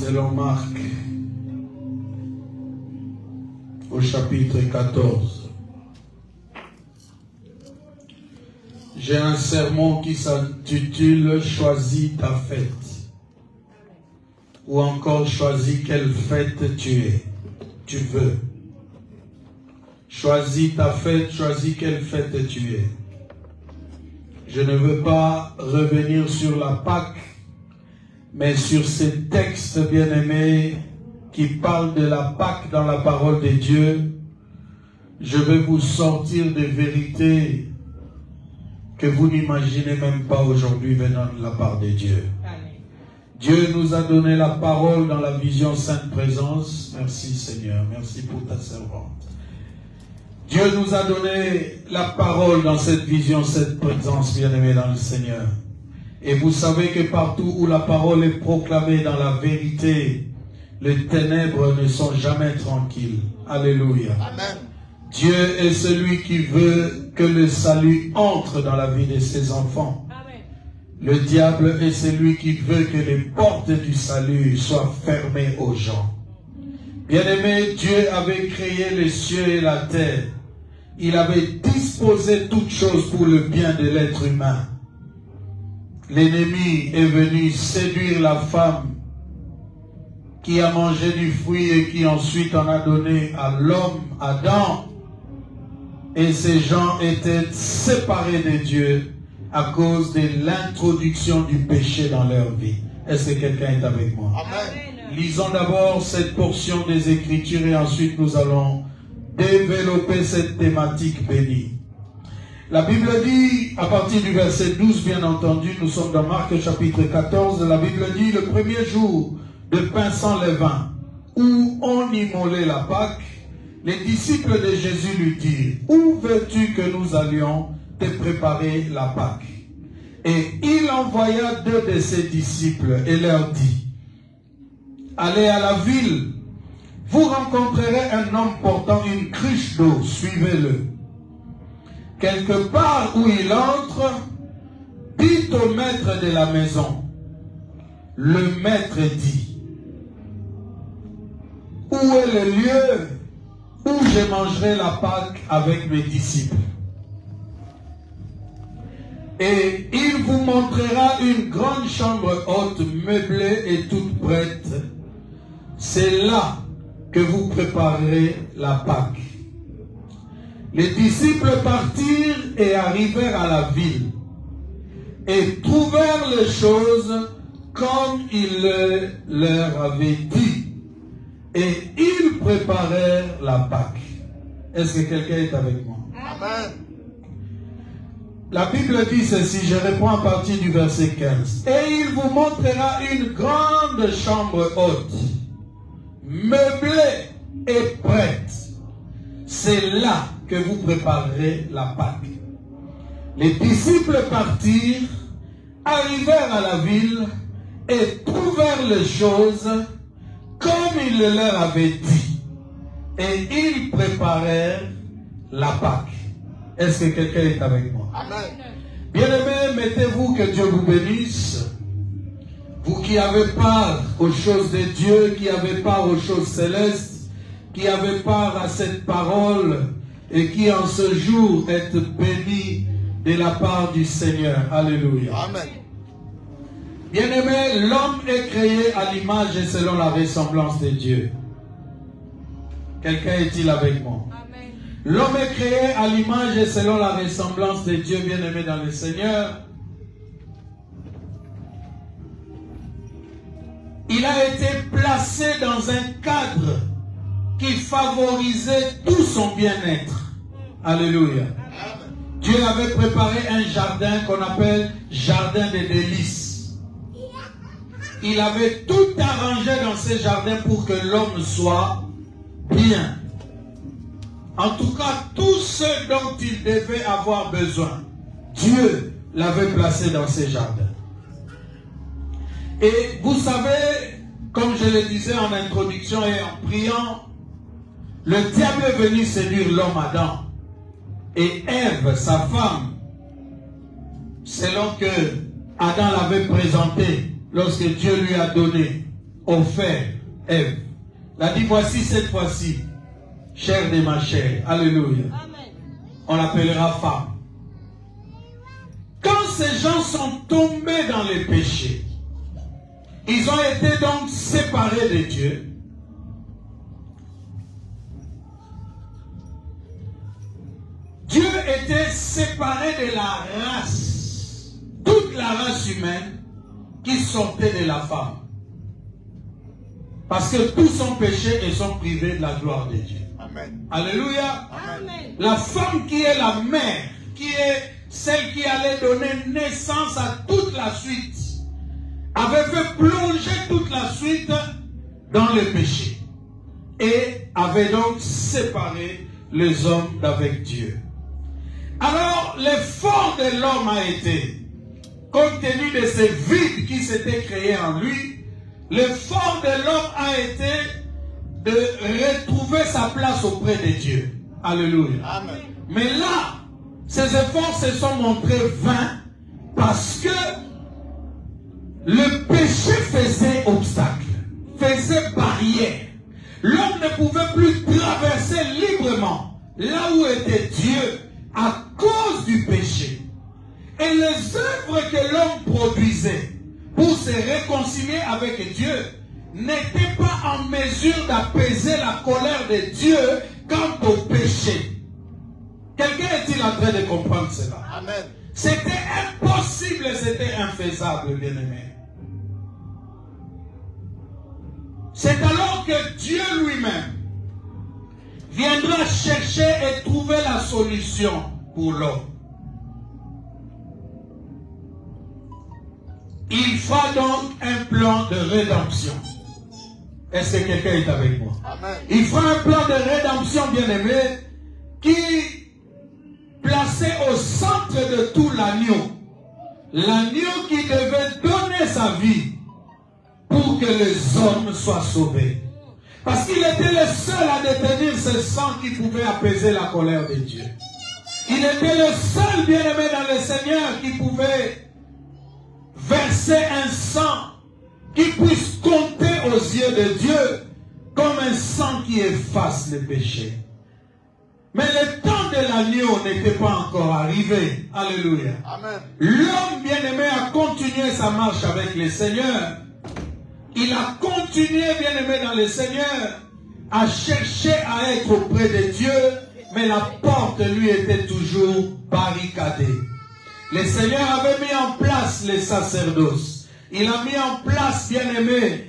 Selon Marc, au chapitre 14. J'ai un sermon qui s'intitule « Choisis ta fête » ou encore « Choisis quelle fête tu veux ». Choisis ta fête, choisis quelle fête tu es. Je ne veux pas revenir sur la Pâque, mais sur ces textes bien-aimés qui parlent de la Pâque dans la parole de Dieu, je vais vous sortir des vérités que vous n'imaginez même pas aujourd'hui venant de la part de Dieu. Dieu nous a donné la parole dans la vision Sainte Présence. Merci Seigneur, merci pour ta servante. Dieu nous a donné la parole dans cette vision Sainte Présence, bien-aimés dans le Seigneur. Et vous savez que partout où la parole est proclamée dans la vérité, les ténèbres ne sont jamais tranquilles. Alléluia. Amen. Dieu est celui qui veut que le salut entre dans la vie de ses enfants. Amen. Le diable est celui qui veut que les portes du salut soient fermées aux gens. Bien-aimé, Dieu avait créé les cieux et la terre. Il avait disposé toutes choses pour le bien de l'être humain. L'ennemi est venu séduire la femme qui a mangé du fruit et qui ensuite en a donné à l'homme, Adam. Et ces gens étaient séparés de Dieu à cause de l'introduction du péché dans leur vie. Est-ce que quelqu'un est avec moi? Amen. Lisons d'abord cette portion des Écritures et ensuite nous allons développer cette thématique bénie. La Bible dit, à partir du verset 12, bien entendu, nous sommes dans Marc chapitre 14, la Bible dit, le premier jour de pain sans levain, où on immolait la Pâque, les disciples de Jésus lui dirent, où veux-tu que nous allions te préparer la Pâque? Et il envoya 2 de ses disciples et leur dit, allez à la ville, vous rencontrerez un homme portant une cruche d'eau, suivez-le. Quelque part où il entre, dites au maître de la maison. Le maître dit, où est le lieu où je mangerai la Pâque avec mes disciples? Et il vous montrera une grande chambre haute, meublée et toute prête. C'est là que vous préparerez la Pâque. Les disciples partirent et arrivèrent à la ville et trouvèrent les choses comme il leur avait dit. Et ils préparèrent la Pâque. Est-ce que quelqu'un est avec moi? Amen. La Bible dit ceci, je reprends à partir du verset 15. Et il vous montrera une grande chambre haute, meublée et prête. C'est là que vous préparerez la Pâque. Les disciples partirent, arrivèrent à la ville et trouvèrent les choses comme il leur avait dit. Et ils préparèrent la Pâque. Est-ce que quelqu'un est avec moi? Amen. Bien-aimés, mettez-vous, que Dieu vous bénisse. Vous qui avez part aux choses de Dieu, qui avez part aux choses célestes, qui avez part à cette parole et qui en ce jour êtes bénis de la part du Seigneur. Alléluia. Amen. Bien-aimés, l'homme est créé à l'image et selon la ressemblance de Dieu. Quelqu'un est-il avec moi? Amen. L'homme est créé à l'image et selon la ressemblance de Dieu, bien-aimé dans le Seigneur. Il a été placé dans un cadre qui favorisait tout son bien-être. Alléluia. Amen. Dieu avait préparé un jardin qu'on appelle jardin des délices. Il avait tout arrangé dans ce jardin pour que l'homme soit bien. En tout cas, tout ce dont il devait avoir besoin, Dieu l'avait placé dans ce jardin. Et vous savez, comme je le disais en introduction et en priant, le diable est venu séduire l'homme Adam. Et Ève, sa femme, selon que Adam l'avait présenté, lorsque Dieu lui a donné, offert Ève, il a dit, voici cette fois-ci, chair de ma chair. Alléluia. Amen. On l'appellera femme. Quand ces gens sont tombés dans les péchés, ils ont été donc séparés de Dieu. Dieu était séparé de la race, toute la race humaine qui sortait de la femme. Parce que tous sont péchés et sont privés de la gloire de Dieu. Amen. Alléluia. Amen. La femme qui est la mère, qui est celle qui allait donner naissance à toute la suite, avait fait plonger toute la suite dans le péché et avait donc séparé les hommes d'avec Dieu. Alors, l'effort de l'homme a été, compte tenu de ce vide qui s'était créé en lui, l'effort de l'homme a été de retrouver sa place auprès de Dieu. Alléluia. Amen. Mais là, ces efforts se sont montrés vains parce que le péché faisait obstacle, faisait barrière. L'homme ne pouvait plus traverser librement là où était Dieu à cause du péché. Et les œuvres que l'homme produisait pour se réconcilier avec Dieu n'étaient pas en mesure d'apaiser la colère de Dieu quant au péché. Quelqu'un est-il en train de comprendre cela? Amen. C'était impossible, c'était infaisable, bien-aimé. C'est alors que Dieu lui-même viendra chercher et trouver la solution pour l'homme. Il fera donc un plan de rédemption. Est-ce que quelqu'un est avec moi? Amen. Il fera un plan de rédemption, bien-aimé, qui plaçait au centre de tout l'agneau. L'agneau qui devait donner sa vie pour que les hommes soient sauvés. Parce qu'il était le seul à détenir ce sang qui pouvait apaiser la colère de Dieu. Il était le seul bien-aimé dans le Seigneur qui pouvait verser un sang qui puisse compter aux yeux de Dieu comme un sang qui efface le péché. Mais le temps de l'agneau n'était pas encore arrivé. Alléluia. Amen. L'homme bien-aimé a continué sa marche avec le Seigneur. Il a continué, bien-aimé dans le Seigneur, à chercher à être auprès de Dieu, mais la porte lui était toujours barricadée. Le Seigneur avait mis en place les sacerdoces. Il a mis en place, bien-aimé,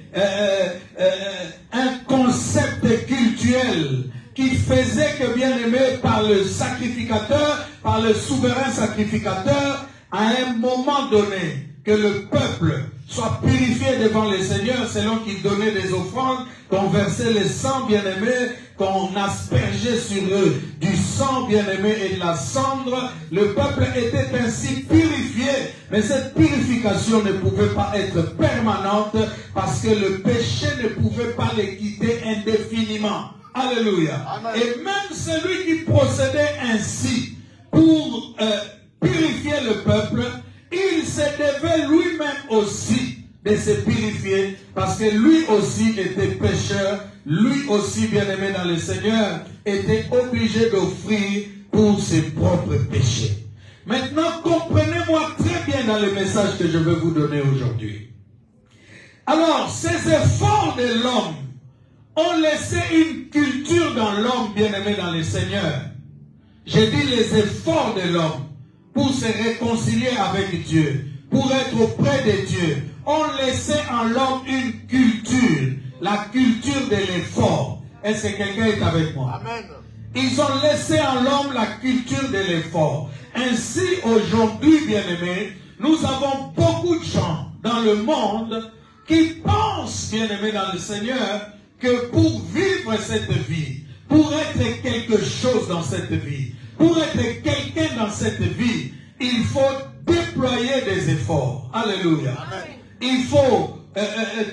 un concept cultuel qui faisait que, bien-aimé, par le sacrificateur, par le souverain sacrificateur, à un moment donné, que le peuple soit purifié devant le Seigneur selon qu'il donnait des offrandes, qu'on versait le sang bien-aimé, qu'on aspergeait sur eux du sang bien-aimé et de la cendre. Le peuple était ainsi purifié, mais cette purification ne pouvait pas être permanente parce que le péché ne pouvait pas les quitter indéfiniment. Alléluia. Amen. Et même celui qui procédait ainsi pour purifier le peuple, il se devait lui-même aussi de se purifier parce que lui aussi était pécheur, lui aussi bien-aimé dans le Seigneur, était obligé d'offrir pour ses propres péchés. Maintenant, comprenez-moi très bien dans le message que je vais vous donner aujourd'hui. Alors, ces efforts de l'homme ont laissé une culture dans l'homme bien-aimé dans le Seigneur. J'ai dit les efforts de l'homme pour se réconcilier avec Dieu, pour être auprès de Dieu, ont laissé en l'homme une culture, la culture de l'effort. Est-ce que quelqu'un est avec moi? Amen. Ils ont laissé en l'homme la culture de l'effort. Ainsi, aujourd'hui, bien-aimés, nous avons beaucoup de gens dans le monde qui pensent, bien-aimés dans le Seigneur, que pour vivre cette vie, pour être quelque chose dans cette vie, pour être quelqu'un dans cette vie, il faut déployer des efforts. Alléluia. Amen. Il faut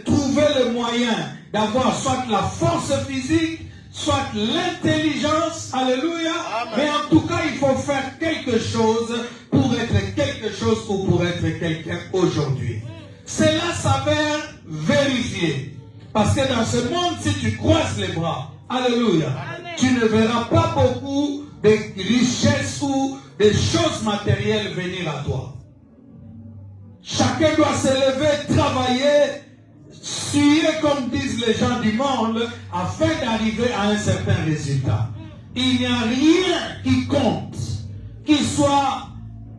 trouver le moyen d'avoir soit la force physique, soit l'intelligence. Alléluia. Amen. Mais en tout cas, il faut faire quelque chose pour être quelque chose ou pour être quelqu'un aujourd'hui. Cela s'avère vérifié. Parce que dans ce monde, si tu croises les bras, alléluia, Amen. Tu ne verras pas beaucoup de richesses ou de choses matérielles venir à toi. Chacun doit se lever, travailler, suer comme disent les gens du monde, afin d'arriver à un certain résultat. Il n'y a rien qui compte, qui soit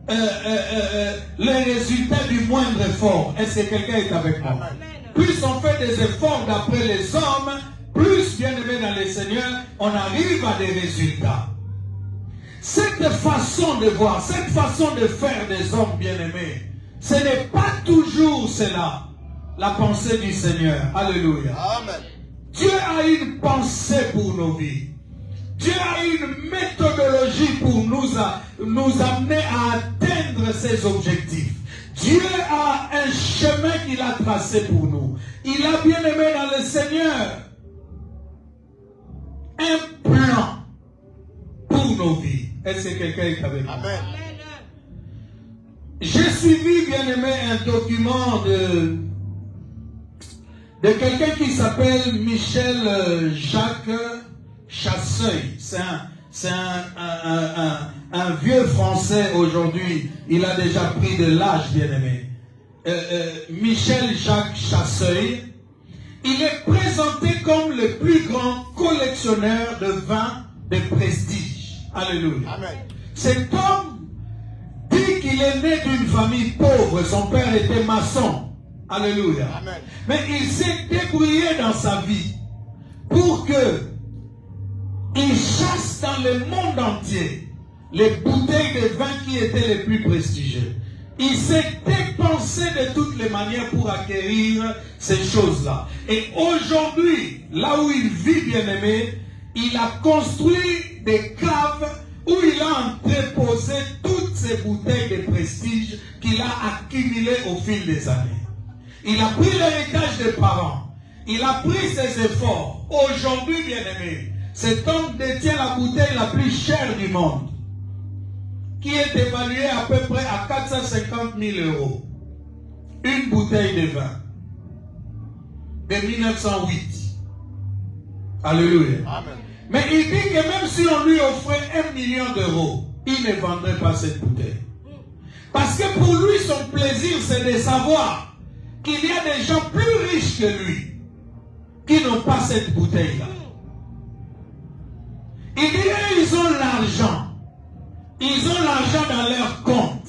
le résultat du moindre effort. Est-ce que quelqu'un est avec moi? Amen. Plus on fait des efforts d'après les hommes, plus bien aimé dans le Seigneur, on arrive à des résultats. Cette façon de voir, cette façon de faire des hommes bien-aimés, ce n'est pas toujours cela la pensée du Seigneur. Alléluia. Amen. Dieu a une pensée pour nos vies. Dieu a une méthodologie pour nous amener à atteindre ses objectifs. Dieu a un chemin qu'il a tracé pour nous. Il a bien aimé dans le Seigneur un plan pour nos vies. Est-ce que quelqu'un est avec moi? Amen. J'ai suivi, bien aimé, un document de quelqu'un qui s'appelle Michel Jacques Chasseuil. C'est un vieux Français aujourd'hui. Il a déjà pris de l'âge, bien aimé. Michel Jacques Chasseuil. Il est présenté comme le plus grand collectionneur de vins de prestige. Alléluia. Amen. Cet homme dit qu'il est né d'une famille pauvre. Son père était maçon. Alléluia. Amen. Mais il s'est débrouillé dans sa vie pour que il chasse dans le monde entier les bouteilles de vin qui étaient les plus prestigieuses. Il s'est dépensé de toutes les manières pour acquérir ces choses-là. Et aujourd'hui, là où il vit, bien aimé, il a construit des caves où il a entreposé toutes ces bouteilles de prestige qu'il a accumulées au fil des années. Il a pris l'héritage des parents. Il a pris ses efforts. Aujourd'hui, bien aimé, cet homme détient la bouteille la plus chère du monde, qui est évaluée à peu près à 450 000 €. Une bouteille de vin de 1908. Alléluia. Amen. Mais il dit que même si on lui offrait 1 million d'euros, il ne vendrait pas cette bouteille. Parce que pour lui, son plaisir, c'est de savoir qu'il y a des gens plus riches que lui qui n'ont pas cette bouteille-là. Il dit, ils ont l'argent. Ils ont l'argent dans leur compte.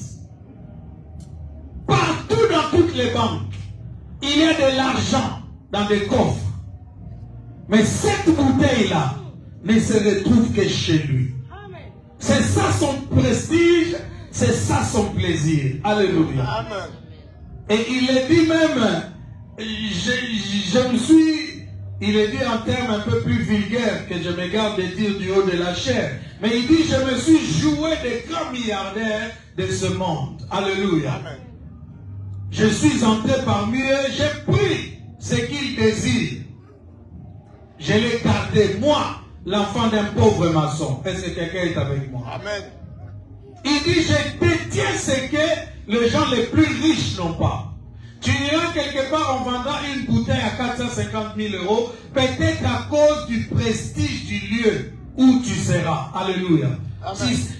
Partout dans toutes les banques, il y a de l'argent dans des coffres. Mais cette bouteille-là ne se retrouve que chez lui. C'est ça son prestige, c'est ça son plaisir. Alléluia. Amen. Et il est dit même, je me suis, il est dit en termes un peu plus vulgaires que je me garde de dire du haut de la chair. Mais il dit, je me suis joué des grands milliardaires de ce monde. Alléluia. Amen. Je suis entré parmi eux, j'ai pris ce qu'ils désirent. Je l'ai gardé, moi, l'enfant d'un pauvre maçon. Est-ce que quelqu'un est avec moi? Amen. Il dit, je détiens ce que les gens les plus riches n'ont pas. Tu iras quelque part, on vendra une bouteille à 450 000 €, peut-être à cause du prestige du lieu où tu seras. Alléluia.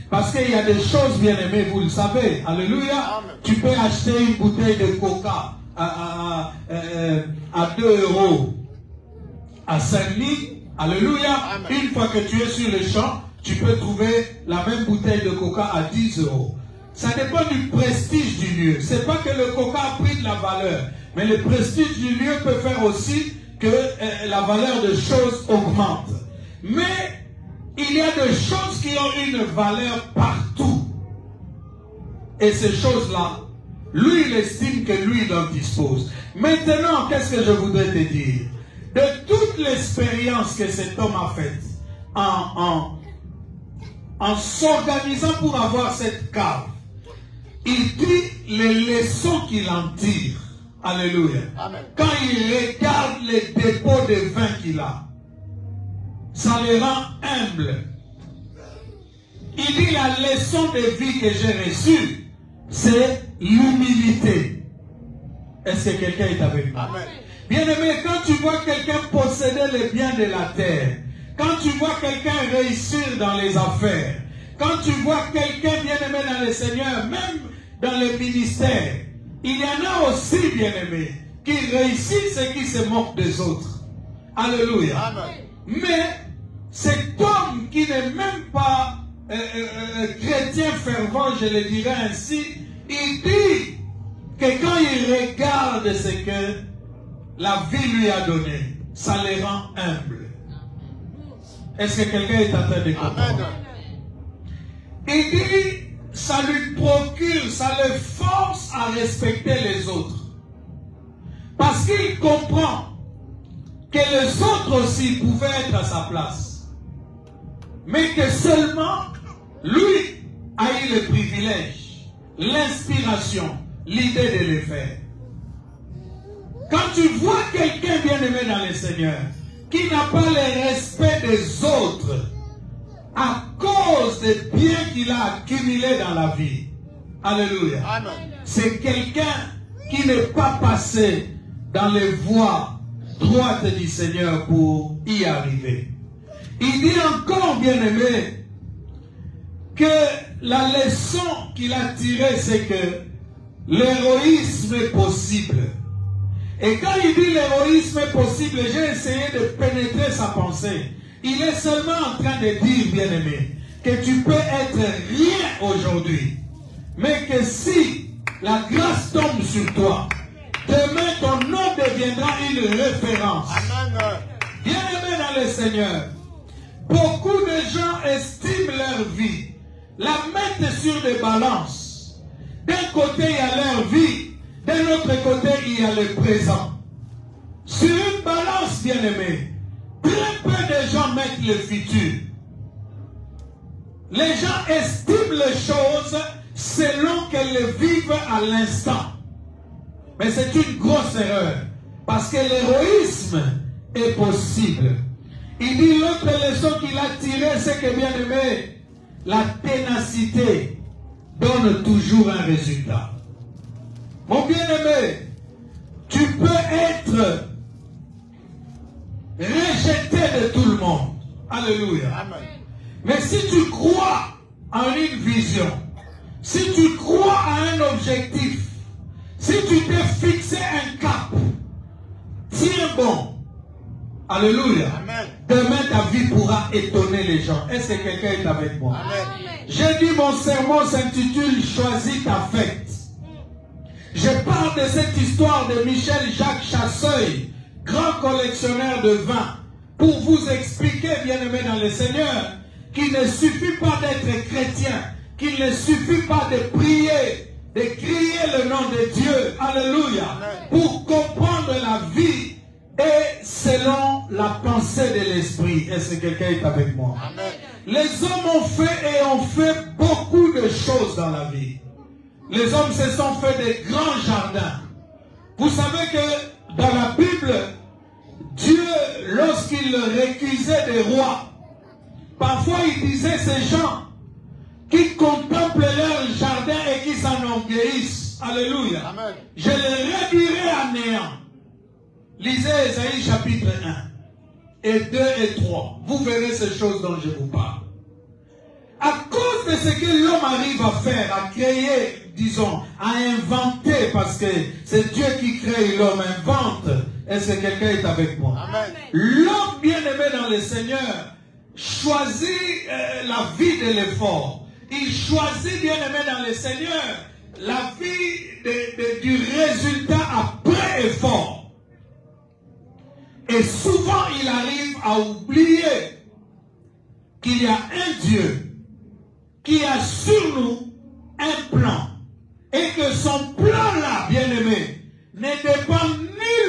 Parce qu'il y a des choses bien aimées, vous le savez. Alléluia. Amen. Tu peux acheter une bouteille de coca à 2 € à Saint-Denis. Alléluia. Amen. Une fois que tu es sur le champ, tu peux trouver la même bouteille de coca à 10 €. Ça dépend du prestige du lieu. C'est pas que le coca a pris de la valeur, mais le prestige du lieu peut faire aussi que la valeur de choses augmente. Mais il y a des choses qui ont une valeur partout. Et ces choses-là, lui, il estime que lui, il en dispose. Maintenant, qu'est-ce que je voudrais te dire? De toute l'expérience que cet homme a faite en s'organisant pour avoir cette cave, il dit les leçons qu'il en tire. Alléluia. Amen. Quand il regarde les dépôts de vin qu'il a, ça le rend humble. Il dit la leçon de vie que j'ai reçue, c'est l'humilité. Est-ce que quelqu'un est avec moi? Amen. Bien-aimé, quand tu vois quelqu'un posséder les biens de la terre, quand tu vois quelqu'un réussir dans les affaires, quand tu vois quelqu'un bien-aimé dans le Seigneur, même dans le ministère, il y en a aussi, bien-aimés, qui réussissent et qui se moquent des autres. Alléluia. Amen. Mais cet homme qui n'est même pas chrétien fervent, je le dirais ainsi, il dit que quand il regarde ce que la vie lui a donné, ça le rend humble. Est-ce que quelqu'un est en train de comprendre? Amen. Il dit, ça lui procure, ça le force à respecter les autres. Parce qu'il comprend que les autres aussi pouvaient être à sa place, mais que seulement lui a eu le privilège, l'inspiration, l'idée de le faire. Quand tu vois quelqu'un bien-aimé dans le Seigneur, qui n'a pas le respect des autres, à cause des biens qu'il a accumulés dans la vie, alléluia, c'est quelqu'un qui n'est pas passé dans les voies droites du Seigneur pour y arriver. Il dit encore, bien-aimé, que la leçon qu'il a tirée, c'est que l'héroïsme est possible. Et quand il dit l'héroïsme est possible, j'ai essayé de pénétrer sa pensée. Il est seulement en train de dire, bien-aimé, que tu peux être rien aujourd'hui, mais que si la grâce tombe sur toi, demain ton nom deviendra une référence. Bien-aimé dans le Seigneur, beaucoup de gens estiment leur vie, la mettent sur des balances. D'un côté, il y a leur vie. D'un autre côté, il y a le présent. Sur une balance, bien-aimé, très peu de gens mettent le futur. Les gens estiment les choses selon qu'elles les vivent à l'instant. Mais c'est une grosse erreur. Parce que l'héroïsme est possible. Il dit l'autre leçon qu'il a tirée, c'est que, bien-aimé, la ténacité donne toujours un résultat. Mon bien-aimé, tu peux être rejeté de tout le monde. Alléluia. Amen. Mais si tu crois en une vision, si tu crois à un objectif, si tu t'es fixé un cap, tiens bon. Alléluia. Amen. Demain, ta vie pourra étonner les gens. Est-ce que quelqu'un est avec moi? Amen. J'ai dit mon sermon s'intitule « Choisis ta fête ». Je parle de cette histoire de Michel-Jacques Chasseuil, grand collectionneur de vin, pour vous expliquer, bien-aimés dans le Seigneur, qu'il ne suffit pas d'être chrétien, qu'il ne suffit pas de prier, de crier le nom de Dieu, alléluia, pour comprendre la vie et selon la pensée de l'esprit. Est-ce que quelqu'un est avec moi? Amen. Les hommes ont fait et ont fait beaucoup de choses dans la vie. Les hommes se sont fait des grands jardins. Vous savez que dans la Bible, Dieu, lorsqu'il récusait des rois, parfois il disait ces gens qui contemplent leur jardin et qui s'enorgueillissent. Alléluia. Amen. Je les réduirai à néant. Lisez Ésaïe chapitre 1 et 2 et 3. Vous verrez ces choses dont je vous parle. À cause de ce que l'homme arrive à faire, à créer, disons, à inventer, parce que c'est Dieu qui crée, l'homme invente. Est-ce que quelqu'un est avec moi? Amen. L'homme bien-aimé dans le Seigneur choisit la vie de l'effort. Il choisit bien-aimé dans le Seigneur la vie du résultat après effort. Et souvent il arrive à oublier qu'il y a un Dieu qui a sur nous un plan. Et que son plan-là, bien-aimé, ne dépend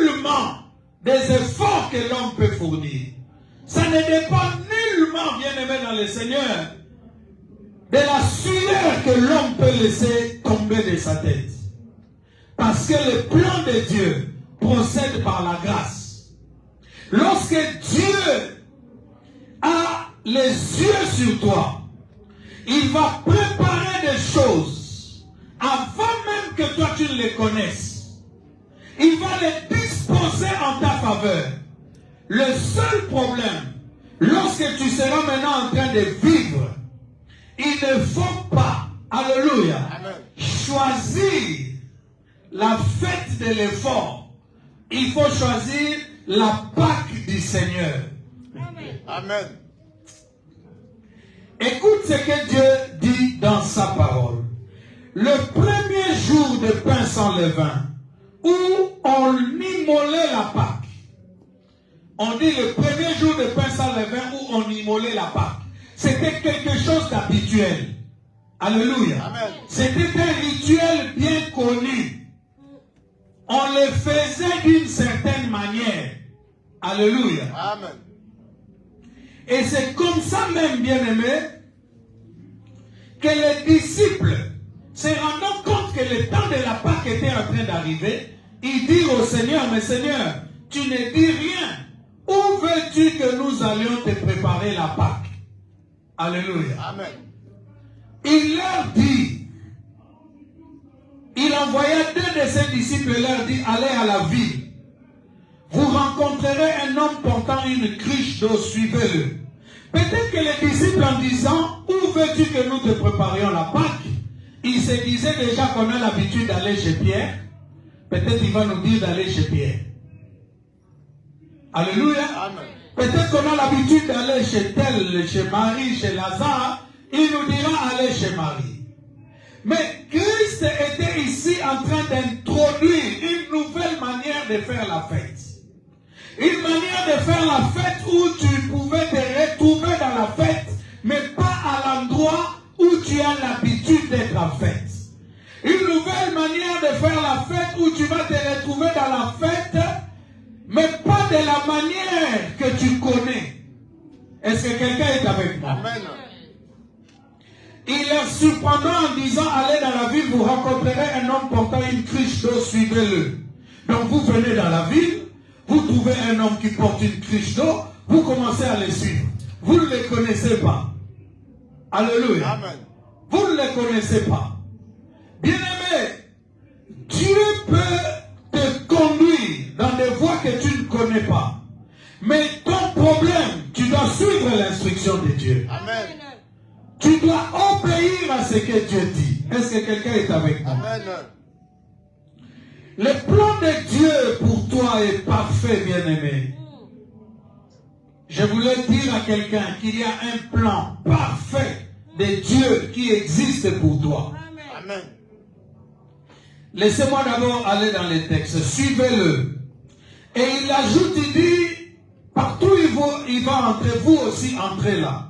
nullement des efforts que l'homme peut fournir. Ça ne dépend nullement, bien-aimé dans le Seigneur, de la sueur que l'homme peut laisser tomber de sa tête. Parce que le plan de Dieu procède par la grâce. Lorsque Dieu a les yeux sur toi, il va préparer des choses avant même que toi tu ne les connaisses. Il va les disposer en ta faveur. Le seul problème, lorsque tu seras maintenant en train de vivre, il ne faut pas, alléluia, choisir la fête de l'effort. Il faut choisir la Pâque du Seigneur. Amen. Amen. Écoute ce que Dieu dit dans sa parole. Le premier jour de pain sans levain, où on immolait la Pâque. On dit le premier jour de pain sans levain où on immolait la Pâque. C'était quelque chose d'habituel. Alléluia. C'était un rituel bien connu. on le faisait d'une certaine manière. Alléluia. Amen. Et c'est comme ça même, bien-aimé, que les disciples, se rendant compte que le temps de la Pâque était en train d'arriver, ils dirent au Seigneur, mais Seigneur, tu ne dis rien. Où veux-tu que nous allions te préparer la Pâque? Alléluia. Amen. Il leur dit, il envoya 2 de ses disciples et leur dit, allez à la ville. Vous rencontrerez un homme portant une cruche d'eau, suivez-le. Peut-être que les disciples en disant, où veux-tu que nous te préparions la Pâque? Ils se disaient déjà qu'on a l'habitude d'aller chez Pierre. Peut-être il va nous dire d'aller chez Pierre. Alléluia. Amen. Peut-être qu'on a l'habitude d'aller chez tel, chez Marie, chez Lazare. Il nous dira aller chez Marie. Mais Christ était ici en train d'introduire une nouvelle manière de faire la fête. Une manière de faire la fête où tu pouvais te retrouver dans la fête, mais pas à l'endroit où tu as l'habitude d'être en fête. Une nouvelle manière de faire la fête où tu vas te retrouver dans la fête, mais pas de la manière que tu connais. Est-ce que quelqu'un est avec moi? Amen. Il leur surprendra en disant, allez dans la ville, vous rencontrerez un homme portant une cruche d'eau, suivez-le. Donc vous venez dans la ville, vous trouvez un homme qui porte une cruche d'eau, vous commencez à le suivre. Vous ne le connaissez pas. Alléluia. Amen. Vous ne le connaissez pas. Bien-aimé, Dieu peut te conduire dans des voies que tu ne connais pas. Mais ton problème, tu dois suivre l'instruction de Dieu. Amen. Tu dois obéir à ce que Dieu dit. Est-ce que quelqu'un est avec moi? Amen. Le plan de Dieu pour toi est parfait, bien-aimé. Je voulais dire à quelqu'un qu'il y a un plan parfait de Dieu qui existe pour toi. Amen. Laissez-moi d'abord aller dans les textes. Suivez-le. Et il ajoute, il dit, partout il va entrer, vous aussi entrez là.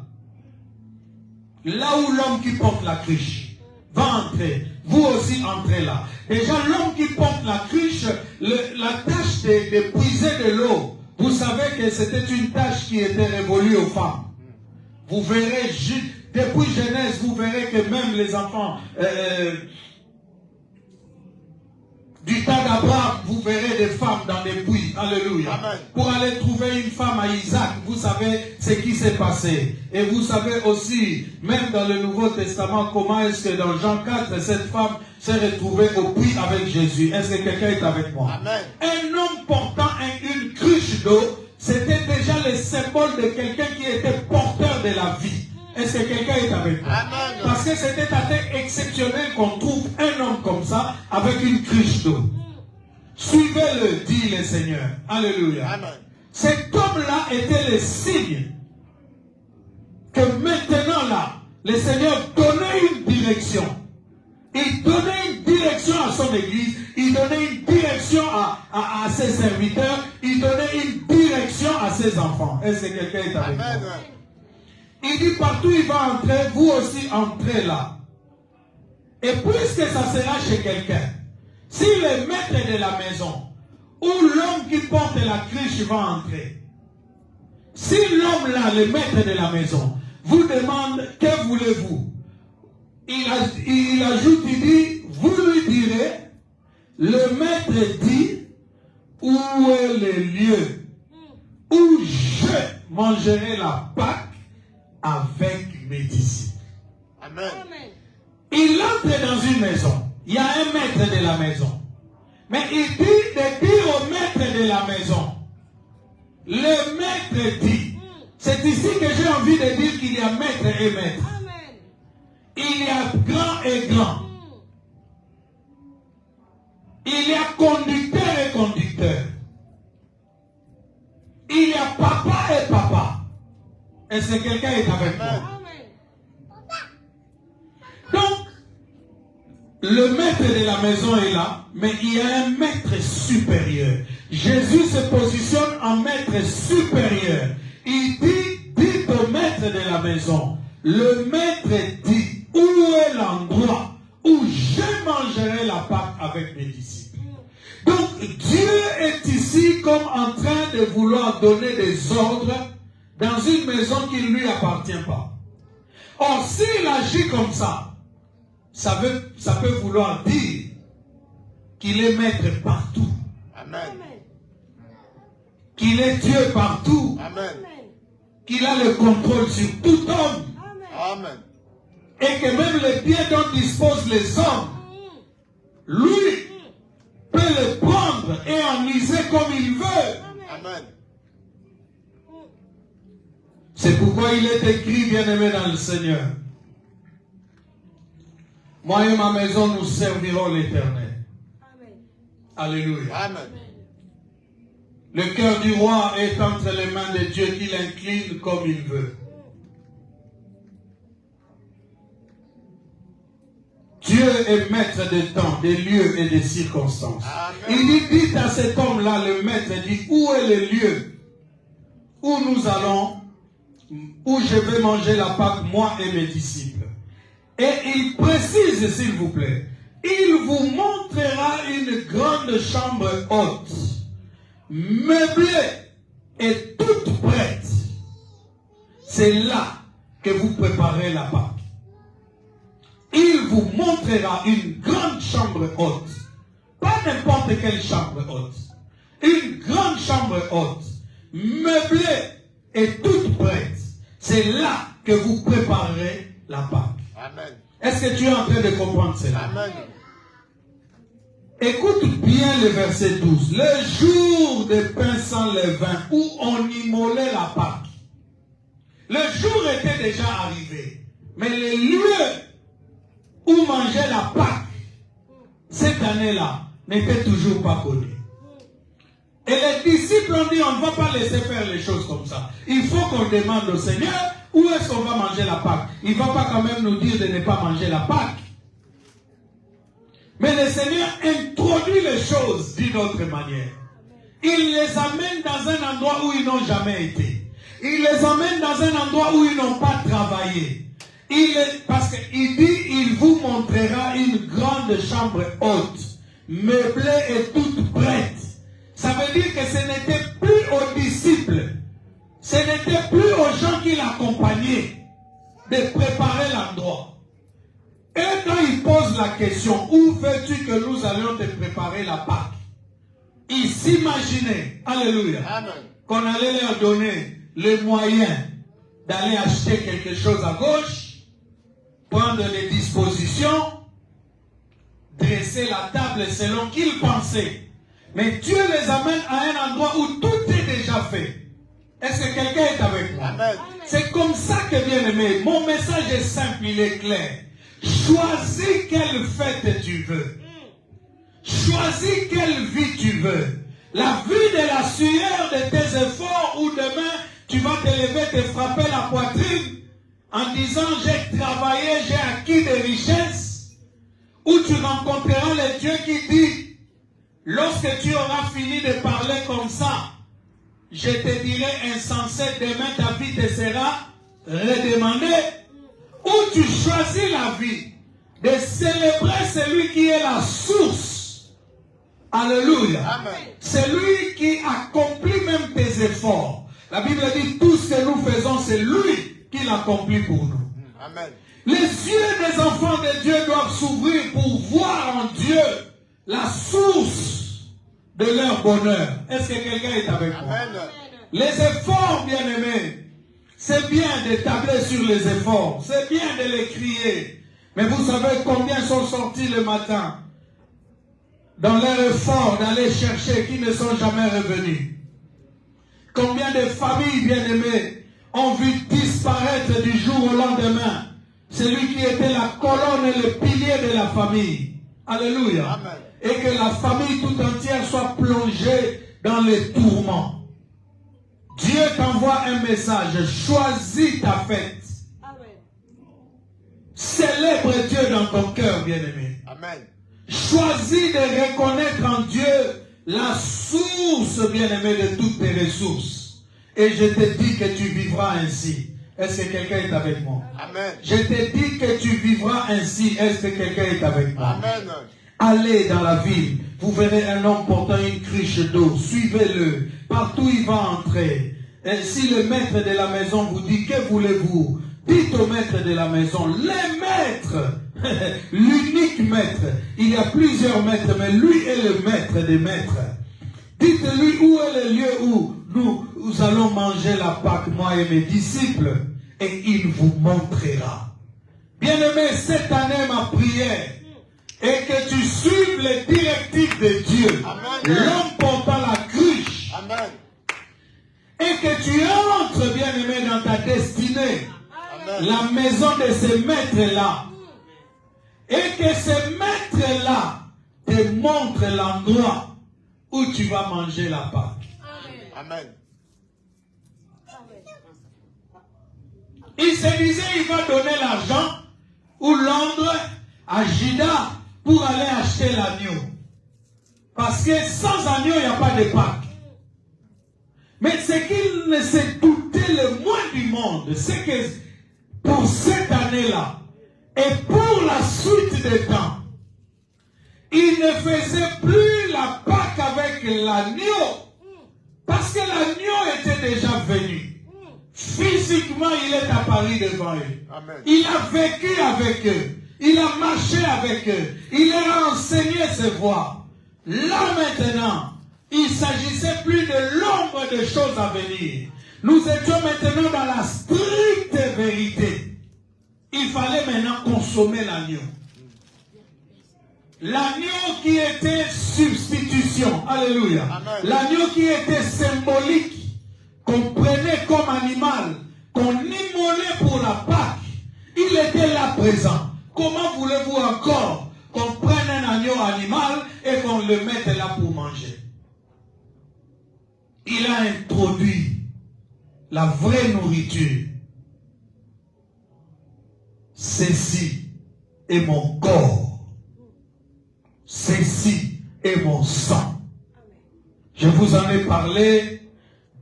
Là où l'homme qui porte la cruche va entrer, vous aussi entrez là. Déjà, l'homme qui porte la cruche, la tâche de puiser de l'eau, vous savez que c'était une tâche qui était révolue aux femmes. Vous verrez, depuis Genèse, vous verrez que même les enfants du temps d'Abraham, vous verrez des femmes dans des puits. Alléluia. Amen. Pour aller trouver une femme à Isaac, vous savez ce qui s'est passé. Et vous savez aussi, même dans le Nouveau Testament, comment est-ce que dans Jean 4, cette femme s'est retrouvée au puits avec Jésus. Est-ce que quelqu'un est avec moi? Amen. Un homme portant une cruche d'eau, c'était déjà le symbole de quelqu'un qui était porteur de la vie. Est-ce que quelqu'un est avec moi? Amen. Parce que c'était assez exceptionnel qu'on trouve un homme comme ça avec une cruche d'eau. Suivez-le, dit le Seigneur. Alléluia. Amen. Cet homme-là était le signe que maintenant là, le Seigneur donnait une direction. Il donnait une direction à son église, il donnait une direction à ses serviteurs, il donnait une direction à ses enfants. Est-ce que quelqu'un est avec moi? Amen. Il dit partout il va entrer, vous aussi entrez là. Et puisque ça sera chez quelqu'un, si le maître de la maison ou l'homme qui porte la cruche va entrer, si l'homme là, le maître de la maison, vous demande que voulez-vous, il ajoute, il dit, vous lui direz, le maître dit, où est le lieu où je mangerai la Pâque avec mes disciples. Amen. Il entre dans une maison. Il y a un maître de la maison. Mais il dit de dire au maître de la maison. Le maître dit. C'est ici que j'ai envie de dire qu'il y a maître et maître. Il y a grand et grand. Il y a conducteur et conducteur. Il y a papa et papa. Est-ce que quelqu'un est avec moi? Donc, le maître de la maison est là, mais il y a un maître supérieur. Jésus se positionne en maître supérieur. Il dit, dites au maître de la maison, le maître dit, où est l'endroit où je mangerai la Pâque avec mes disciples? Donc Dieu est ici comme en train de vouloir donner des ordres dans une maison qui ne lui appartient pas. Or, s'il agit comme ça peut vouloir dire qu'il est maître partout. Amen. Qu'il est Dieu partout. Amen. Qu'il a le contrôle sur tout homme. Amen. Et que même les biens dont disposent les hommes, lui peut les prendre et en user comme il veut. Amen. C'est pourquoi il est écrit, bien-aimé dans le Seigneur, moi et ma maison, nous servirons l'Éternel. Alléluia. Amen. Le cœur du roi est entre les mains de Dieu qui l'incline comme il veut. Dieu est maître des temps, des lieux et des circonstances. Amen. Il dit, dites à cet homme-là, le maître, dit, où est le lieu où nous allons, où je vais manger la Pâque, moi et mes disciples. Et il précise, s'il vous plaît, il vous montrera une grande chambre haute, meublée et toute prête. C'est là que vous préparez la Pâque. Il vous montrera une grande chambre haute. Pas n'importe quelle chambre haute. Une grande chambre haute, meublée et toute prête. C'est là que vous préparerez la Pâque. Amen. Est-ce que tu es en train de comprendre cela? Amen. Écoute bien le verset 12. Le jour des pains sans levain où on immolait la Pâque. Le jour était déjà arrivé. Mais les lieux où mangeait la Pâque, cette année-là, n'était toujours pas connus. Et les disciples ont dit, on ne va pas laisser faire les choses comme ça. Il faut qu'on demande au Seigneur, où est-ce qu'on va manger la Pâque? Il ne va pas quand même nous dire de ne pas manger la Pâque. Mais le Seigneur introduit les choses d'une autre manière. Il les amène dans un endroit où ils n'ont jamais été. Il les amène dans un endroit où ils n'ont pas travaillé. Parce qu'il dit, il vous montrera une grande chambre haute, meublée et toute prête. Ça veut dire que ce n'était plus aux disciples, ce n'était plus aux gens qui l'accompagnaient de préparer l'endroit. Et quand il pose la question, où veux-tu que nous allions te préparer la Pâque? Il s'imaginait, alléluia, qu'on allait leur donner les moyens d'aller acheter quelque chose à gauche, prendre les dispositions, dresser la table selon qu'ils pensaient. Mais Dieu les amène à un endroit où tout est déjà fait. Est-ce que quelqu'un est avec moi? Amen. C'est comme ça que, bien aimé, mon message est simple, il est clair. Choisis quelle fête tu veux. Choisis quelle vie tu veux. La vie de la sueur de tes efforts ou demain tu vas te lever, te frapper la poitrine en disant j'ai travaillé, j'ai acquis des richesses. Ou tu rencontreras le Dieu qui dit lorsque tu auras fini de parler comme ça, je te dirai insensé, demain ta vie te sera redemandée. Ou tu choisis la vie de célébrer celui qui est la source. Alléluia. Amen. Celui qui accomplit même tes efforts. La Bible dit tout ce que nous faisons, c'est lui qui l'accomplit pour nous. Amen. Les yeux des enfants de Dieu doivent s'ouvrir pour voir en Dieu la source de leur bonheur. Est-ce que quelqu'un est avec moi? Amen. Les efforts, bien-aimés, c'est bien de tabler sur les efforts, c'est bien de les crier. Mais vous savez combien sont sortis le matin dans leur effort d'aller chercher qui ne sont jamais revenus? Combien de familles, bien-aimées, ont vu disparaître du jour au lendemain celui qui était la colonne et le pilier de la famille? Alléluia. Amen. Et que la famille tout entière soit plongée dans les tourments. Dieu t'envoie un message. Choisis ta fête. Amen. Célèbre Dieu dans ton cœur, bien-aimé. Amen. Choisis de reconnaître en Dieu la source, bien-aimé, de toutes tes ressources. Et je te dis que tu vivras ainsi. Est-ce que quelqu'un est avec moi? Amen. Je te dis que tu vivras ainsi. Est-ce que quelqu'un est avec moi? Amen. Allez dans la ville, vous verrez un homme portant une cruche d'eau. Suivez-le. Partout il va entrer. Et si le maître de la maison vous dit, que voulez-vous? Dites au maître de la maison, les maîtres, l'unique maître. Il y a plusieurs maîtres, mais lui est le maître des maîtres. Dites-lui où est le lieu où nous allons manger la Pâque, moi et mes disciples, et il vous montrera. Bien-aimé, cette année, ma prière est que tu suives les directives de Dieu. L'homme portant la cruche. Amen. Et que tu entres, bien-aimé, dans ta destinée. Amen. La maison de ces maîtres-là. Et que ces maîtres-là te montrent l'endroit où tu vas manger la Pâque. Amen. Il se disait, il va donner l'argent ou l'ordre à Judas pour aller acheter l'agneau. Parce que sans agneau, il n'y a pas de Pâque. Mais ce qu'il ne se doutait le moins du monde, c'est que pour cette année-là, et pour la suite des temps, il ne faisait plus la Pâque avec l'agneau. Parce que l'agneau était déjà venu. Physiquement, il est apparu devant eux. Amen. Il a vécu avec eux. Il a marché avec eux. Il leur a enseigné ses voies. Là maintenant, il ne s'agissait plus de l'ombre de choses à venir. Nous étions maintenant dans la stricte vérité. Il fallait maintenant consommer l'agneau. L'agneau qui était substitution. Alléluia. L'agneau qui était symbolique. Qu'on prenait comme animal. Qu'on immolait pour la Pâque. Il était là présent. Comment voulez-vous encore qu'on prenne un agneau animal et qu'on le mette là pour manger? Il a introduit la vraie nourriture. Ceci est mon corps. Ceci est mon sang. Je vous en ai parlé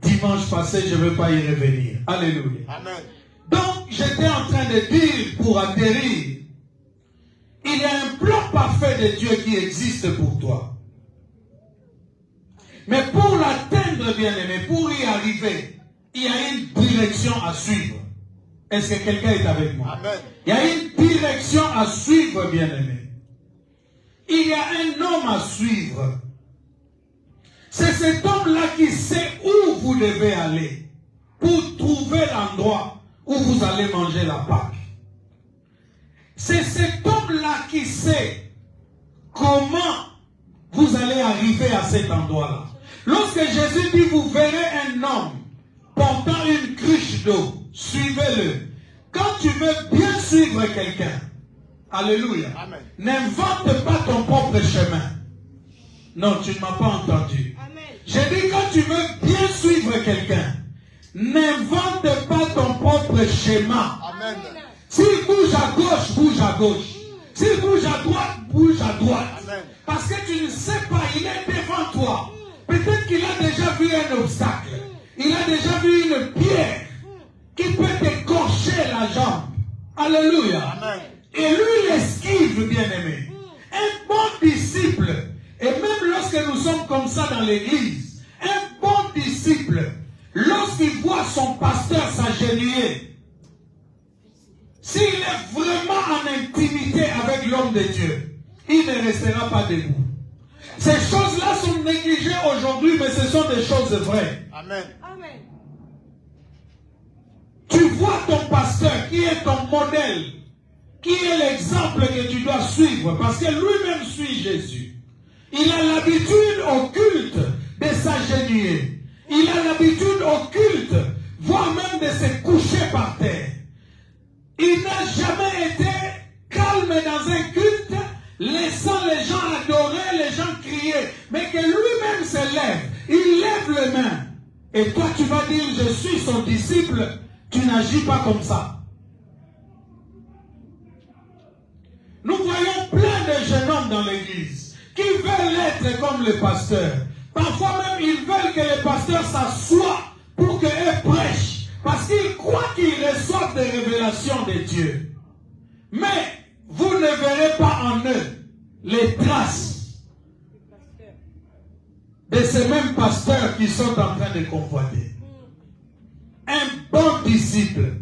dimanche passé, je ne vais pas y revenir. Alléluia. Amen. Donc, j'étais en train de dire, pour atterrir, il y a un plan parfait de Dieu qui existe pour toi. Mais pour l'atteindre, bien-aimé, pour y arriver, il y a une direction à suivre. Est-ce que quelqu'un est avec moi? Amen. Il y a une direction à suivre, bien-aimé. Il y a un homme à suivre. C'est cet homme-là qui sait où vous devez aller pour trouver l'endroit où vous allez manger la Pâque. C'est cet homme-là qui sait comment vous allez arriver à cet endroit-là. Lorsque Jésus dit, vous verrez un homme portant une cruche d'eau, suivez-le. Quand tu veux bien suivre quelqu'un, alléluia, n'invente pas ton propre chemin. Non, tu ne m'as pas entendu. J'ai dit, quand tu veux bien suivre quelqu'un, n'invente pas ton propre schéma. Amen. S'il bouge à gauche, bouge à gauche. S'il bouge à droite, bouge à droite. Amen. Parce que tu ne sais pas, il est devant toi. Peut-être qu'il a déjà vu un obstacle. Il a déjà vu une pierre qui peut t'écorcher la jambe. Alléluia. Amen. Et lui, il esquive, bien-aimé. Un bon disciple, et même lorsque nous sommes comme ça dans l'église, un bon disciple, lorsqu'il voit son pasteur s'agenouiller, s'il est vraiment en intimité avec l'homme de Dieu, il ne restera pas debout. Ces choses-là sont négligées aujourd'hui, mais ce sont des choses vraies. Amen. Amen. Tu vois ton pasteur qui est ton modèle, qui est l'exemple que tu dois suivre, parce que lui-même suit Jésus. Il a l'habitude au culte de s'agenouiller. Il a l'habitude au culte, voire même de se coucher par terre. Il n'a jamais été calme dans un culte, laissant les gens adorer, les gens crier, mais que lui-même se lève. Il lève les mains. Et toi, tu vas dire, je suis son disciple. Tu n'agis pas comme ça. Nous voyons plein de jeunes hommes dans l'église qui veulent être comme le pasteur. Parfois même, ils veulent que le pasteur s'assoie pour qu'eux prêchent. Parce qu'ils croient qu'ils reçoivent des révélations de Dieu. Mais vous ne verrez pas en eux les traces qu'ils sont en train de convoiter. Un bon disciple,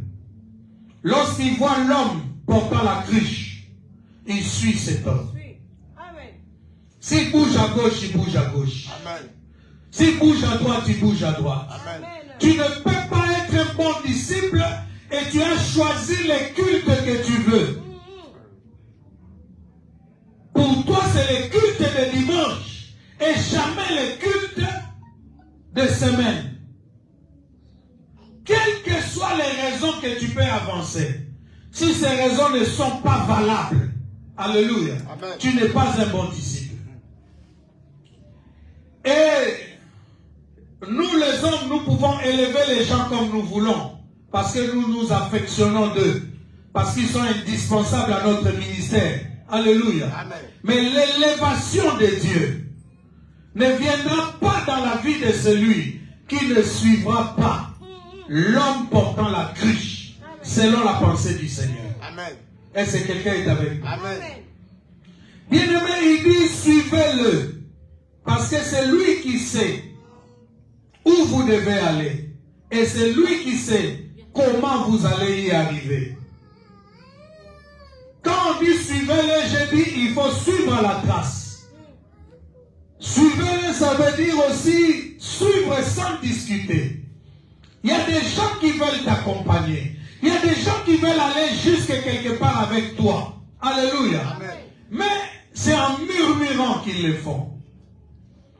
lorsqu'il voit l'homme portant la cruche, il suit cet homme. S'il bouge à gauche, il bouge à gauche. Amen. S'il bouge à droite, il bouge à droite. Amen. Tu ne peux pas être un bon disciple et tu as choisi les cultes que tu veux. Pour toi, c'est les cultes de dimanche et jamais les cultes de semaine. Quelles que soient les raisons que tu peux avancer, si ces raisons ne sont pas valables, alléluia, Amen. tu n'es pas un bon disciple. Et nous les hommes, nous pouvons élever les gens comme nous voulons, parce que nous nous affectionnons d'eux, parce qu'ils sont indispensables à notre ministère. Alléluia. Amen. Mais l'élévation de Dieu ne viendra pas dans la vie de celui qui ne suivra pas l'homme portant la cruche, selon la pensée du Seigneur. Amen. Est-ce que quelqu'un est avec nous? Amen. Bien-aimé, il dit suivez-le. Parce que c'est lui qui sait où vous devez aller. Et c'est lui qui sait comment vous allez y arriver. Quand on dit suivez-le, je dis il faut suivre la trace. Suivez-le, ça veut dire aussi suivre sans discuter. Il y a des gens qui veulent t'accompagner. Il y a des gens qui veulent aller jusque quelque part avec toi. Alléluia. Amen. Mais c'est en murmurant qu'ils le font.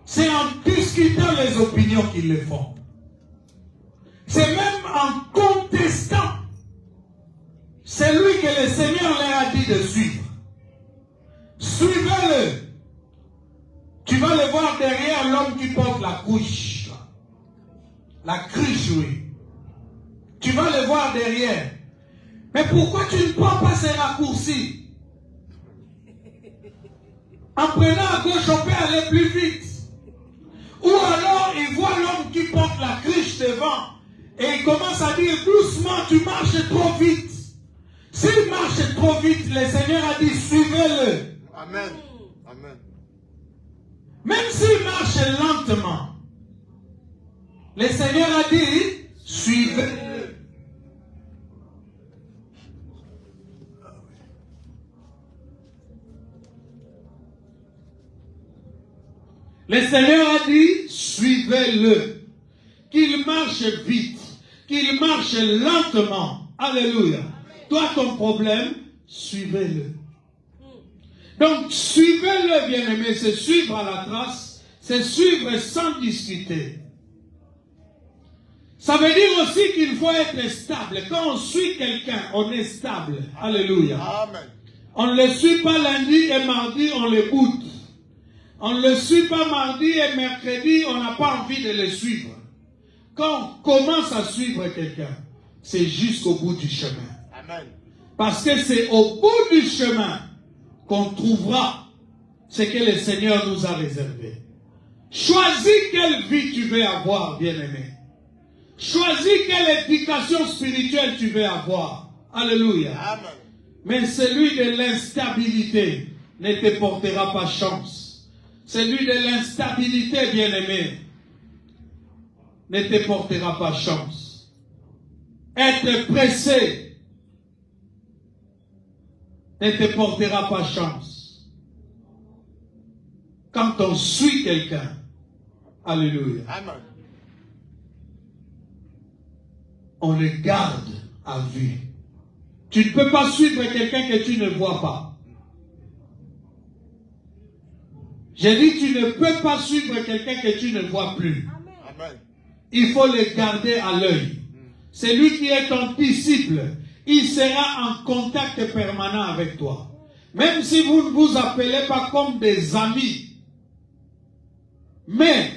C'est en discutant les opinions qu'ils le font. C'est même en contestant celui que le Seigneur leur a dit de suivre. Suivez-le. Tu vas le voir derrière l'homme qui porte la couche. La cruche, oui. Tu vas le voir derrière. Mais pourquoi tu ne prends pas ces raccourcis? En prenant à gauche, on peut aller plus vite. Ou alors, il voit l'homme qui porte la cruche devant et il commence à dire doucement, tu marches trop vite. S'il marche trop vite, le Seigneur a dit suivez-le. Amen. Amen. Même s'il marche lentement, le Seigneur a dit suivez-le. Le Seigneur a dit, suivez-le. Qu'il marche vite, qu'il marche lentement. Alléluia. Toi, ton problème, suivez-le. Donc, suivez-le, bien-aimé, c'est suivre à la trace, c'est suivre sans discuter. Ça veut dire aussi qu'il faut être stable. Quand on suit quelqu'un, on est stable. Alléluia. Amen. On ne le suit pas lundi et mardi, on le boude. On ne le suit pas mardi et mercredi, on n'a pas envie de le suivre. Quand on commence à suivre quelqu'un, c'est jusqu'au bout du chemin. Amen. Parce que c'est au bout du chemin qu'on trouvera ce que le Seigneur nous a réservé. Choisis quelle vie tu veux avoir, bien-aimé. Choisis quelle éducation spirituelle tu veux avoir. Alléluia. Amen. Mais celui de l'instabilité ne te portera pas chance. Celui de l'instabilité, bien-aimé, ne te portera pas chance. Être pressé ne te portera pas chance. Quand on suit quelqu'un, alléluia, Amen. on le garde à vue. Tu ne peux pas suivre quelqu'un que tu ne vois pas. J'ai dit, tu ne peux pas suivre quelqu'un que tu ne vois plus. Amen. Il faut le garder à l'œil. Celui qui est ton disciple, il sera en contact permanent avec toi. Même si vous ne vous appelez pas comme des amis. Mais,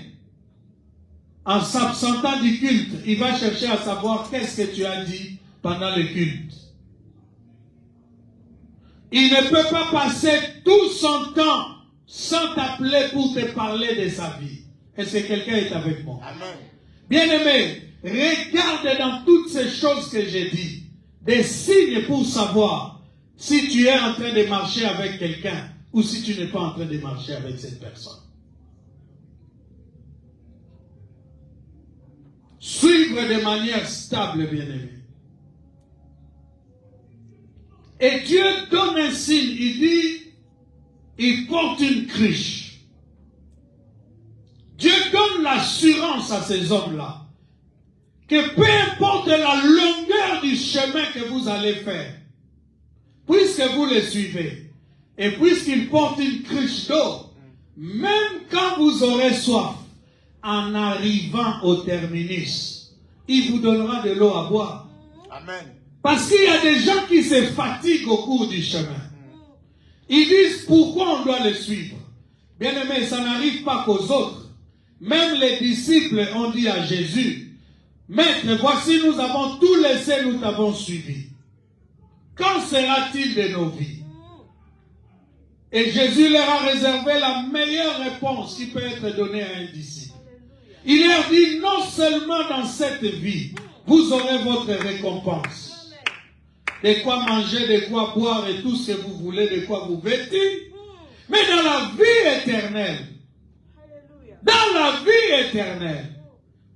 en s'absentant du culte, il va chercher à savoir qu'est-ce que tu as dit pendant le culte. Il ne peut pas passer tout son temps sans t'appeler pour te parler de sa vie. Est-ce que quelqu'un est avec moi? Amen. Bien-aimé, regarde dans toutes ces choses que j'ai dit, des signes pour savoir si tu es en train de marcher avec quelqu'un ou si tu n'es pas en train de marcher avec cette personne. suivre de manière stable, bien-aimé. Et Dieu donne un signe, il dit, il porte une cruche. Dieu donne l'assurance à ces hommes-là que peu importe la longueur du chemin que vous allez faire, puisque vous les suivez, et puisqu'il porte une cruche d'eau, même quand vous aurez soif, en arrivant au terminus, il vous donnera de l'eau à boire. Amen. Parce qu'il y a des gens qui se fatiguent au cours du chemin. Ils disent pourquoi on doit les suivre. Bien aimé, ça n'arrive pas qu'aux autres. Même les disciples ont dit à Jésus, Maître, voici nous avons tout laissé, nous t'avons suivi. Qu'en sera-t-il de nos vies? Et Jésus leur a réservé la meilleure réponse qui peut être donnée à un disciple. Il leur dit, non seulement dans cette vie, vous aurez votre récompense. De quoi manger, de quoi boire et tout ce que vous voulez, de quoi vous vêtir. Mais dans la vie éternelle,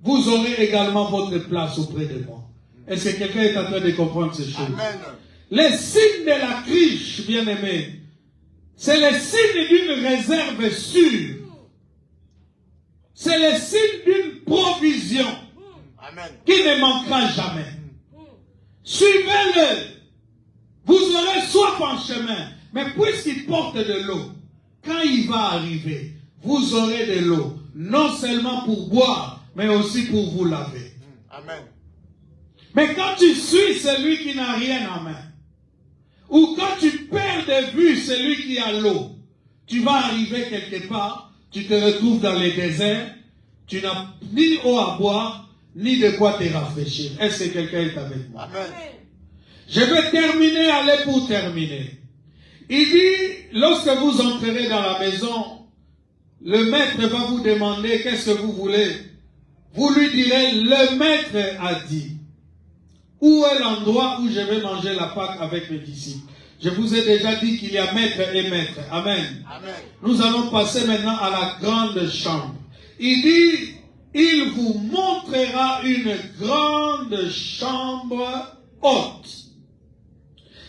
vous aurez également votre place auprès de moi. Est-ce que quelqu'un est en train de comprendre ces choses? Amen. Les signes de la cruche, bien-aimés, c'est le signe d'une réserve sûre. C'est le signe d'une provision. Amen. Qui ne manquera jamais. Suivez-le. Vous aurez soif en chemin. Mais puisqu'il porte de l'eau, quand il va arriver, vous aurez de l'eau. Non seulement pour boire, mais aussi pour vous laver. Amen. Mais quand tu suis celui qui n'a rien en main, ou quand tu perds de vue celui qui a l'eau, tu vas arriver quelque part, tu te retrouves dans les déserts, tu n'as ni eau à boire, ni de quoi te rafraîchir. Est-ce que quelqu'un est avec moi? Amen. Je vais terminer, aller pour terminer. Il dit, lorsque vous entrerez dans la maison, le maître va vous demander qu'est-ce que vous voulez. Vous lui direz, le maître a dit, où est l'endroit où je vais manger la Pâque avec mes disciples? Je vous ai déjà dit qu'il y a maître et maître. Amen. Amen. Nous allons passer maintenant à la grande chambre. Il dit, il vous montrera une grande chambre haute.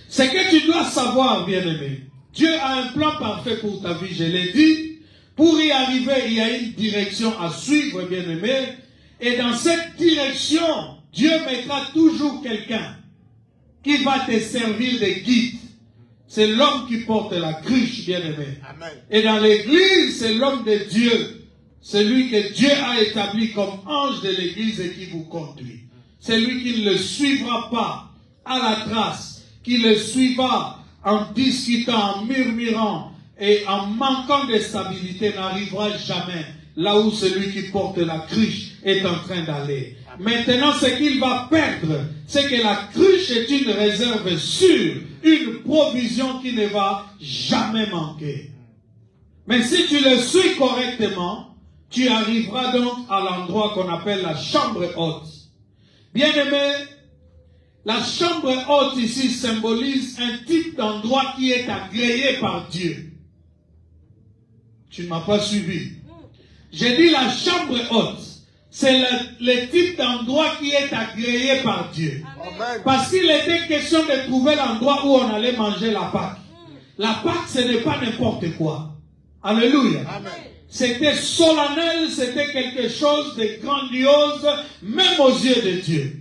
Ce que tu dois savoir, bien-aimé, Dieu a un plan parfait pour ta vie, je l'ai dit. Pour y arriver, il y a une direction à suivre, bien-aimé. Et dans cette direction, Dieu mettra toujours quelqu'un qui va te servir de guide. C'est l'homme qui porte la cruche, bien-aimé. Amen. Et dans l'église, c'est l'homme de Dieu. Celui que Dieu a établi comme ange de l'église et qui vous conduit. C'est lui qui ne le suivra pas à la trace, qui le suivra en discutant, en murmurant et en manquant de stabilité, n'arrivera jamais là où celui qui porte la cruche est en train d'aller. Maintenant, ce qu'il va perdre, c'est que la cruche est une réserve sûre, une provision qui ne va jamais manquer. Mais si tu le suis correctement, tu arriveras donc à l'endroit qu'on appelle la chambre haute. Bien-aimé, la chambre haute ici symbolise un type d'endroit qui est agréé par Dieu. Tu ne m'as pas suivi. J'ai dit la chambre haute. C'est le type d'endroit qui est agréé par Dieu. Amen. Parce qu'il était question de trouver l'endroit où on allait manger la Pâque. La Pâque, ce n'est pas n'importe quoi. Alléluia. Amen. C'était solennel, c'était quelque chose de grandiose, même aux yeux de Dieu.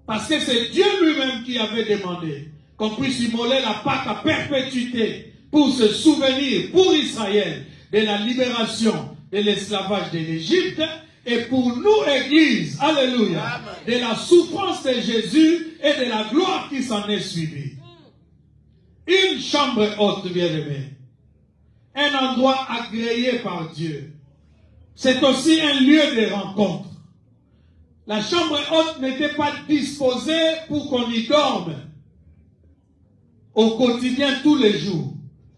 Parce que c'est Dieu lui-même qui avait demandé qu'on puisse immoler la Pâque à perpétuité pour se souvenir, pour Israël, de la libération de l'esclavage de l'Égypte et pour nous, Église, alléluia, Amen. de la souffrance de Jésus et de la gloire qui s'en est suivie. Une chambre haute, bien-aimée. Un endroit agréé par Dieu. C'est aussi un lieu de rencontre. La chambre haute n'était pas disposée pour qu'on y dorme au quotidien tous les jours.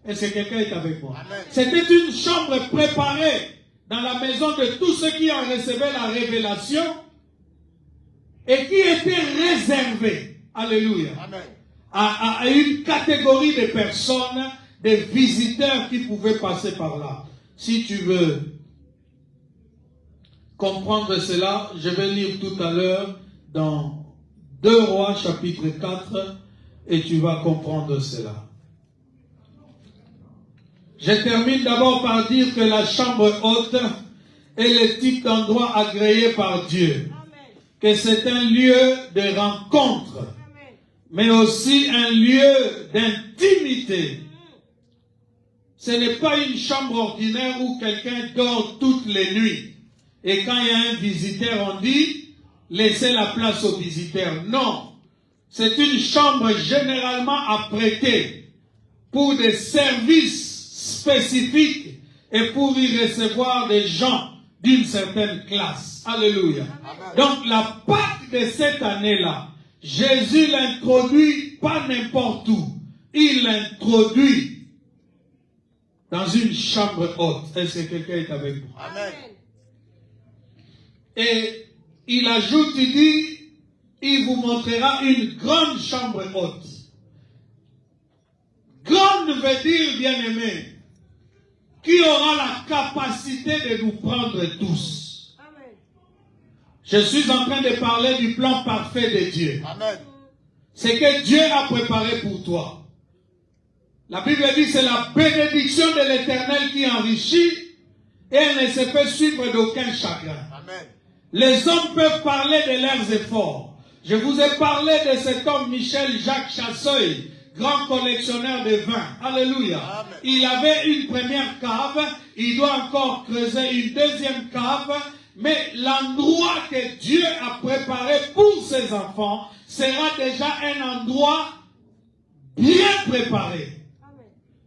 Est-ce que quelqu'un est avec moi? Amen. C'était une chambre préparée dans la maison de tous ceux qui en recevaient la révélation et qui était réservée, alléluia, Amen. à une catégorie de personnes, des visiteurs qui pouvaient passer par là. Si tu veux comprendre cela, je vais lire tout à l'heure dans 2 Rois chapitre 4 et tu vas comprendre cela. Je termine d'abord par dire que la chambre haute est le type d'endroit agréé par Dieu. Que c'est un lieu de rencontre, mais aussi un lieu d'intimité. Ce n'est pas une chambre ordinaire où quelqu'un dort toutes les nuits. Et quand il y a un visiteur, on dit, laissez la place au visiteur. Non, c'est une chambre généralement apprêtée pour des services spécifiques et pour y recevoir des gens d'une certaine classe. Alléluia. Amen. Donc la Pâque de cette année-là, Jésus l'introduit pas n'importe où. Il l'introduit dans une chambre haute. Est-ce que quelqu'un est avec vous? Amen. Et il ajoute, il dit, il vous montrera une grande chambre haute. Grande veut dire, bien-aimé, qui aura la capacité de nous prendre tous. Amen. Je suis en train de parler du plan parfait de Dieu. Amen. Ce que Dieu a préparé pour toi. La Bible dit c'est la bénédiction de l'Éternel qui enrichit et elle ne se fait suivre d'aucun chagrin. Amen. Les hommes peuvent parler de leurs efforts. Je vous ai parlé de cet homme Michel Jacques Chasseuil, grand collectionneur de vin. Alléluia. Amen. Il avait une première cave, il doit encore creuser une deuxième cave, mais l'endroit que Dieu a préparé pour ses enfants sera déjà un endroit bien préparé,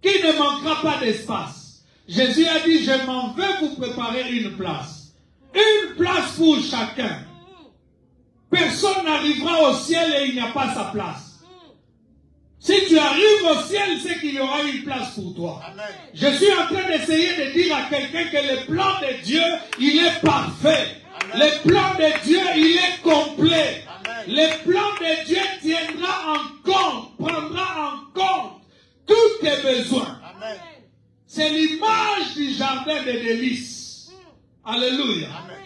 qui ne manquera pas d'espace. Jésus a dit, je m'en vais vous préparer une place. Une place pour chacun. Personne n'arrivera au ciel et il n'y a pas sa place. Si tu arrives au ciel, c'est qu'il y aura une place pour toi. Amen. Je suis en train d'essayer de dire à quelqu'un que le plan de Dieu, il est parfait. Amen. Le plan de Dieu, il est complet. Amen. Le plan de Dieu tiendra en compte, prendra en compte tous tes besoins. Amen. C'est l'image du jardin de délices. Alléluia. Amen.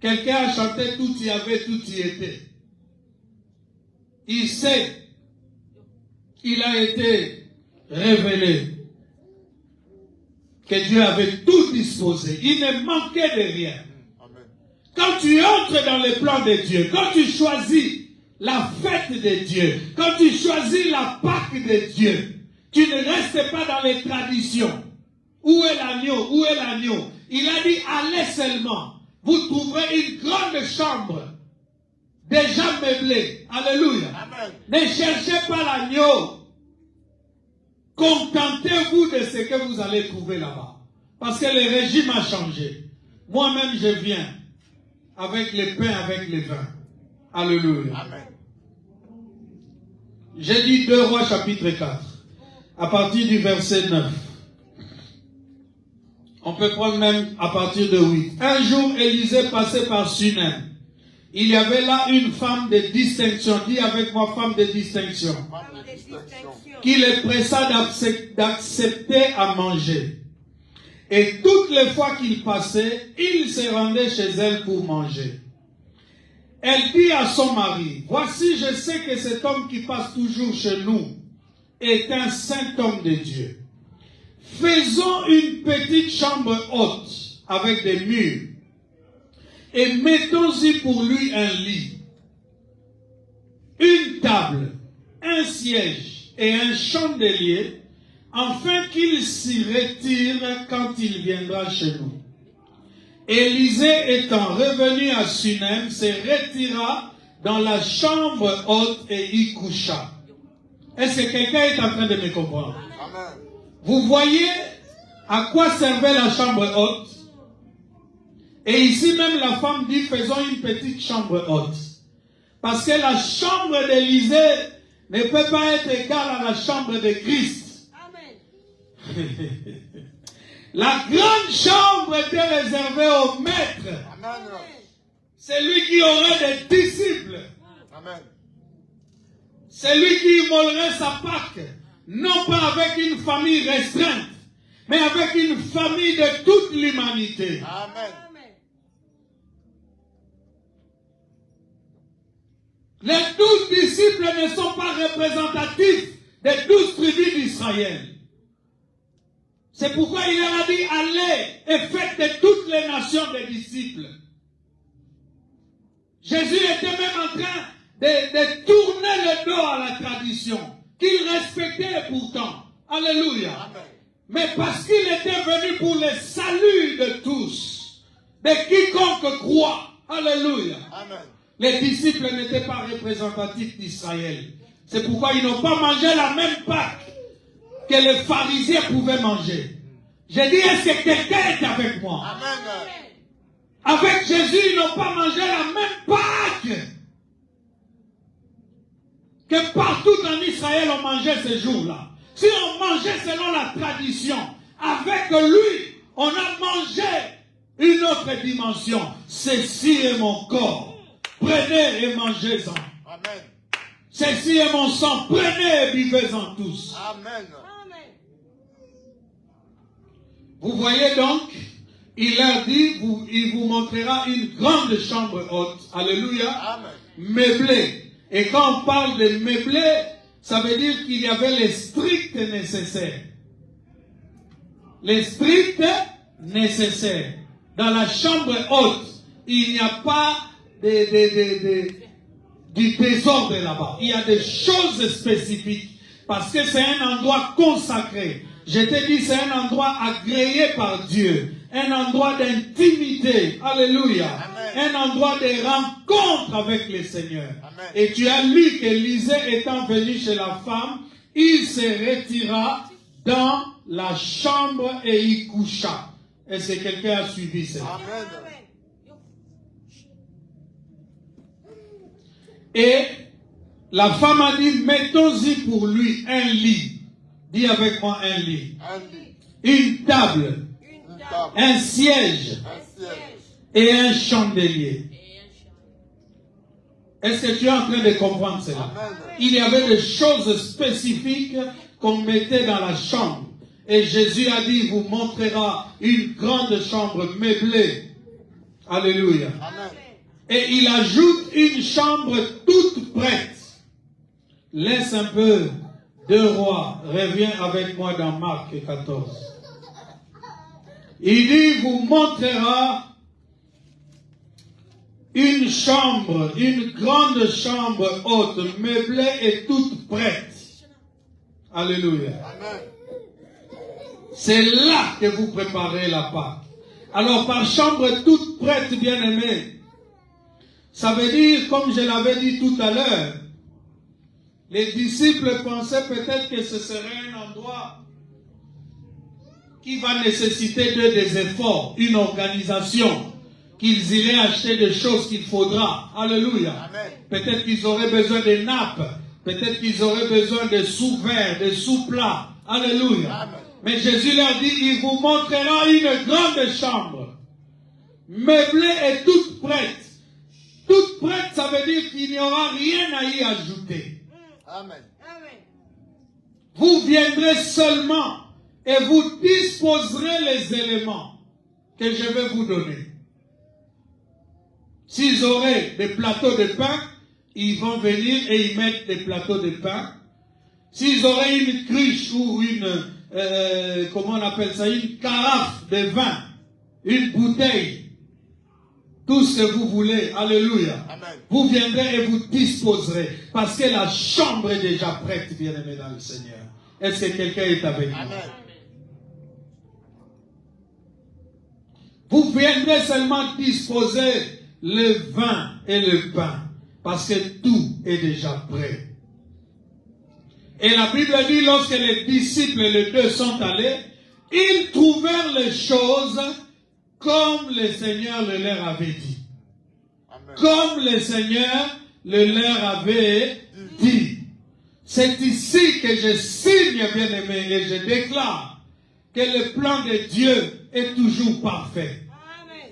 Quelqu'un a chanté tout y avait, tout y était. Il sait, il a été révélé que Dieu avait tout disposé. Il ne manquait de rien. Amen. Quand tu entres dans le plan de Dieu, quand tu choisis la fête de Dieu, quand tu choisis la Pâque de Dieu, tu ne restes pas dans les traditions. Où est l'agneau? Où est l'agneau? Il a dit, allez seulement. Vous trouverez une grande chambre déjà meublée. Alléluia. Amen. Ne cherchez pas l'agneau. Contentez-vous de ce que vous allez trouver là-bas. Parce que le régime a changé. Moi-même, je viens avec le pain, avec le vin. Alléluia. Amen. J'ai dit 2 Rois chapitre 4. À partir du verset 9. On peut prendre même à partir de 8. Un jour, Élisée passait par Sunem. Il y avait là une femme de distinction. Dis avec moi, femme de distinction. Qui le pressa d'accepter à manger. Et toutes les fois qu'il passait, il se rendait chez elle pour manger. Elle dit à son mari, voici, je sais que cet homme qui passe toujours chez nous est un saint homme de Dieu. Faisons une petite chambre haute avec des murs et mettons-y pour lui un lit, une table, un siège et un chandelier, afin qu'il s'y retire quand il viendra chez nous. Élisée étant revenu à Sunem, se retira dans la chambre haute et y coucha. Est-ce que quelqu'un est en train de me comprendre? Amen. Vous voyez à quoi servait la chambre haute? Et ici même la femme dit, faisons une petite chambre haute. Parce que la chambre d'Élisée ne peut pas être égale à la chambre de Christ. Amen. La grande chambre était réservée au maître. Amen. C'est lui qui aurait des disciples. Amen. C'est lui qui immolerait sa Pâque. Non pas avec une famille restreinte, mais avec une famille de toute l'humanité. Amen. Les 12 disciples ne sont pas représentatifs des 12 tribus d'Israël. C'est pourquoi il leur a dit, allez et faites de toutes les nations des disciples. Jésus était même en train de tourner le dos à la tradition, qu'il respectait pourtant. Alléluia. Amen. Mais parce qu'il était venu pour le salut de tous, de quiconque croit. Alléluia. Amen. Les disciples n'étaient pas représentatifs d'Israël. C'est pourquoi ils n'ont pas mangé la même Pâque que les pharisiens pouvaient manger. J'ai dit, est-ce que quelqu'un est avec moi? Amen. Avec Jésus, ils n'ont pas mangé la même Pâque que partout en Israël on mangeait ces jours-là. Si on mangeait selon la tradition, avec lui, on a mangé une autre dimension. Ceci est mon corps. Prenez et mangez-en. Amen. Ceci est mon sang. Prenez et buvez-en tous. Amen. Vous voyez donc, il leur dit, il vous montrera une grande chambre haute. Alléluia. Amen. Meublée. Et quand on parle de meublé, ça veut dire qu'il y avait les stricts nécessaires. Les stricts nécessaires. Dans la chambre haute, il n'y a pas du désordre là-bas. Il y a des choses spécifiques. Parce que c'est un endroit consacré. Je te dis, c'est un endroit agréé par Dieu. Un endroit d'intimité. Alléluia. Amen. Un endroit de rencontre avec le Seigneur. Amen. Et tu as lu qu'Élisée étant venu chez la femme, il se retira dans la chambre et y coucha. Est-ce que quelqu'un a suivi cela? Amen. Et la femme a dit, mettons-y pour lui un lit. Dis avec moi un lit. Un lit. Une table. Une table. Un siège. Un siège. Et un chandelier. Est-ce que tu es en train de comprendre cela? Amen. Il y avait des choses spécifiques qu'on mettait dans la chambre. Et Jésus a dit, il vous montrera une grande chambre meublée. Alléluia. Amen. Et il ajoute une chambre toute prête. Laisse un peu 2 Rois. Reviens avec moi dans Marc 14. Il dit, il vous montrera une chambre, une grande chambre haute, meublée et toute prête. Alléluia. Amen. C'est là que vous préparez la Pâque. Alors, par chambre toute prête, bien-aimés, ça veut dire, comme je l'avais dit tout à l'heure, les disciples pensaient peut-être que ce serait un endroit qui va nécessiter des efforts, une organisation, qu'ils iraient acheter des choses qu'il faudra. Alléluia. Amen. Peut-être qu'ils auraient besoin de nappes, peut-être qu'ils auraient besoin de sous-verres, de sous-plats. Alléluia. Amen. Mais Jésus leur dit, il vous montrera une grande chambre, meublée et toute prête. Toute prête, ça veut dire qu'il n'y aura rien à y ajouter. Amen. Vous viendrez seulement et vous disposerez les éléments que je vais vous donner. S'ils auraient des plateaux de pain, ils vont venir et ils mettent des plateaux de pain. S'ils auraient une cruche ou une, comment on appelle ça, une carafe de vin, une bouteille, tout ce que vous voulez, alléluia. Amen. Vous viendrez et vous disposerez. Parce que la chambre est déjà prête, bien-aimé dans le Seigneur. Est-ce que quelqu'un est avec moi? Amen. Vous viendrez seulement disposer le vin et le pain. Parce que tout est déjà prêt. Et la Bible dit, lorsque les disciples, les deux sont allés, ils trouvèrent les choses comme le Seigneur le leur avait dit. Amen. Comme le Seigneur le leur avait dit. C'est ici que je signe, bien-aimé, et je déclare que le plan de Dieu est toujours parfait.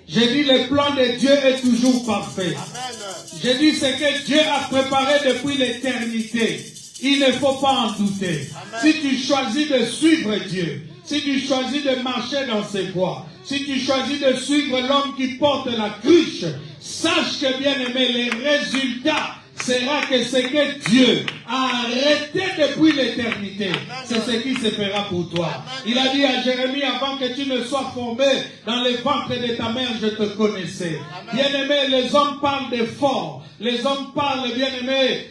Je dis, le plan de Dieu est toujours parfait. Amen. Je dis, ce que Dieu a préparé depuis l'éternité. Il ne faut pas en douter. Amen. Si tu choisis de suivre Dieu, si tu choisis de marcher dans ses voies, si tu choisis de suivre l'homme qui porte la cruche, sache que, bien-aimé, les résultats sera que ce que Dieu a arrêté depuis l'éternité, c'est ce qui se fera pour toi. Il a dit à Jérémie, avant que tu ne sois formé dans le ventre de ta mère, je te connaissais. Bien-aimé, les hommes parlent d'efforts. Les hommes parlent, bien-aimés,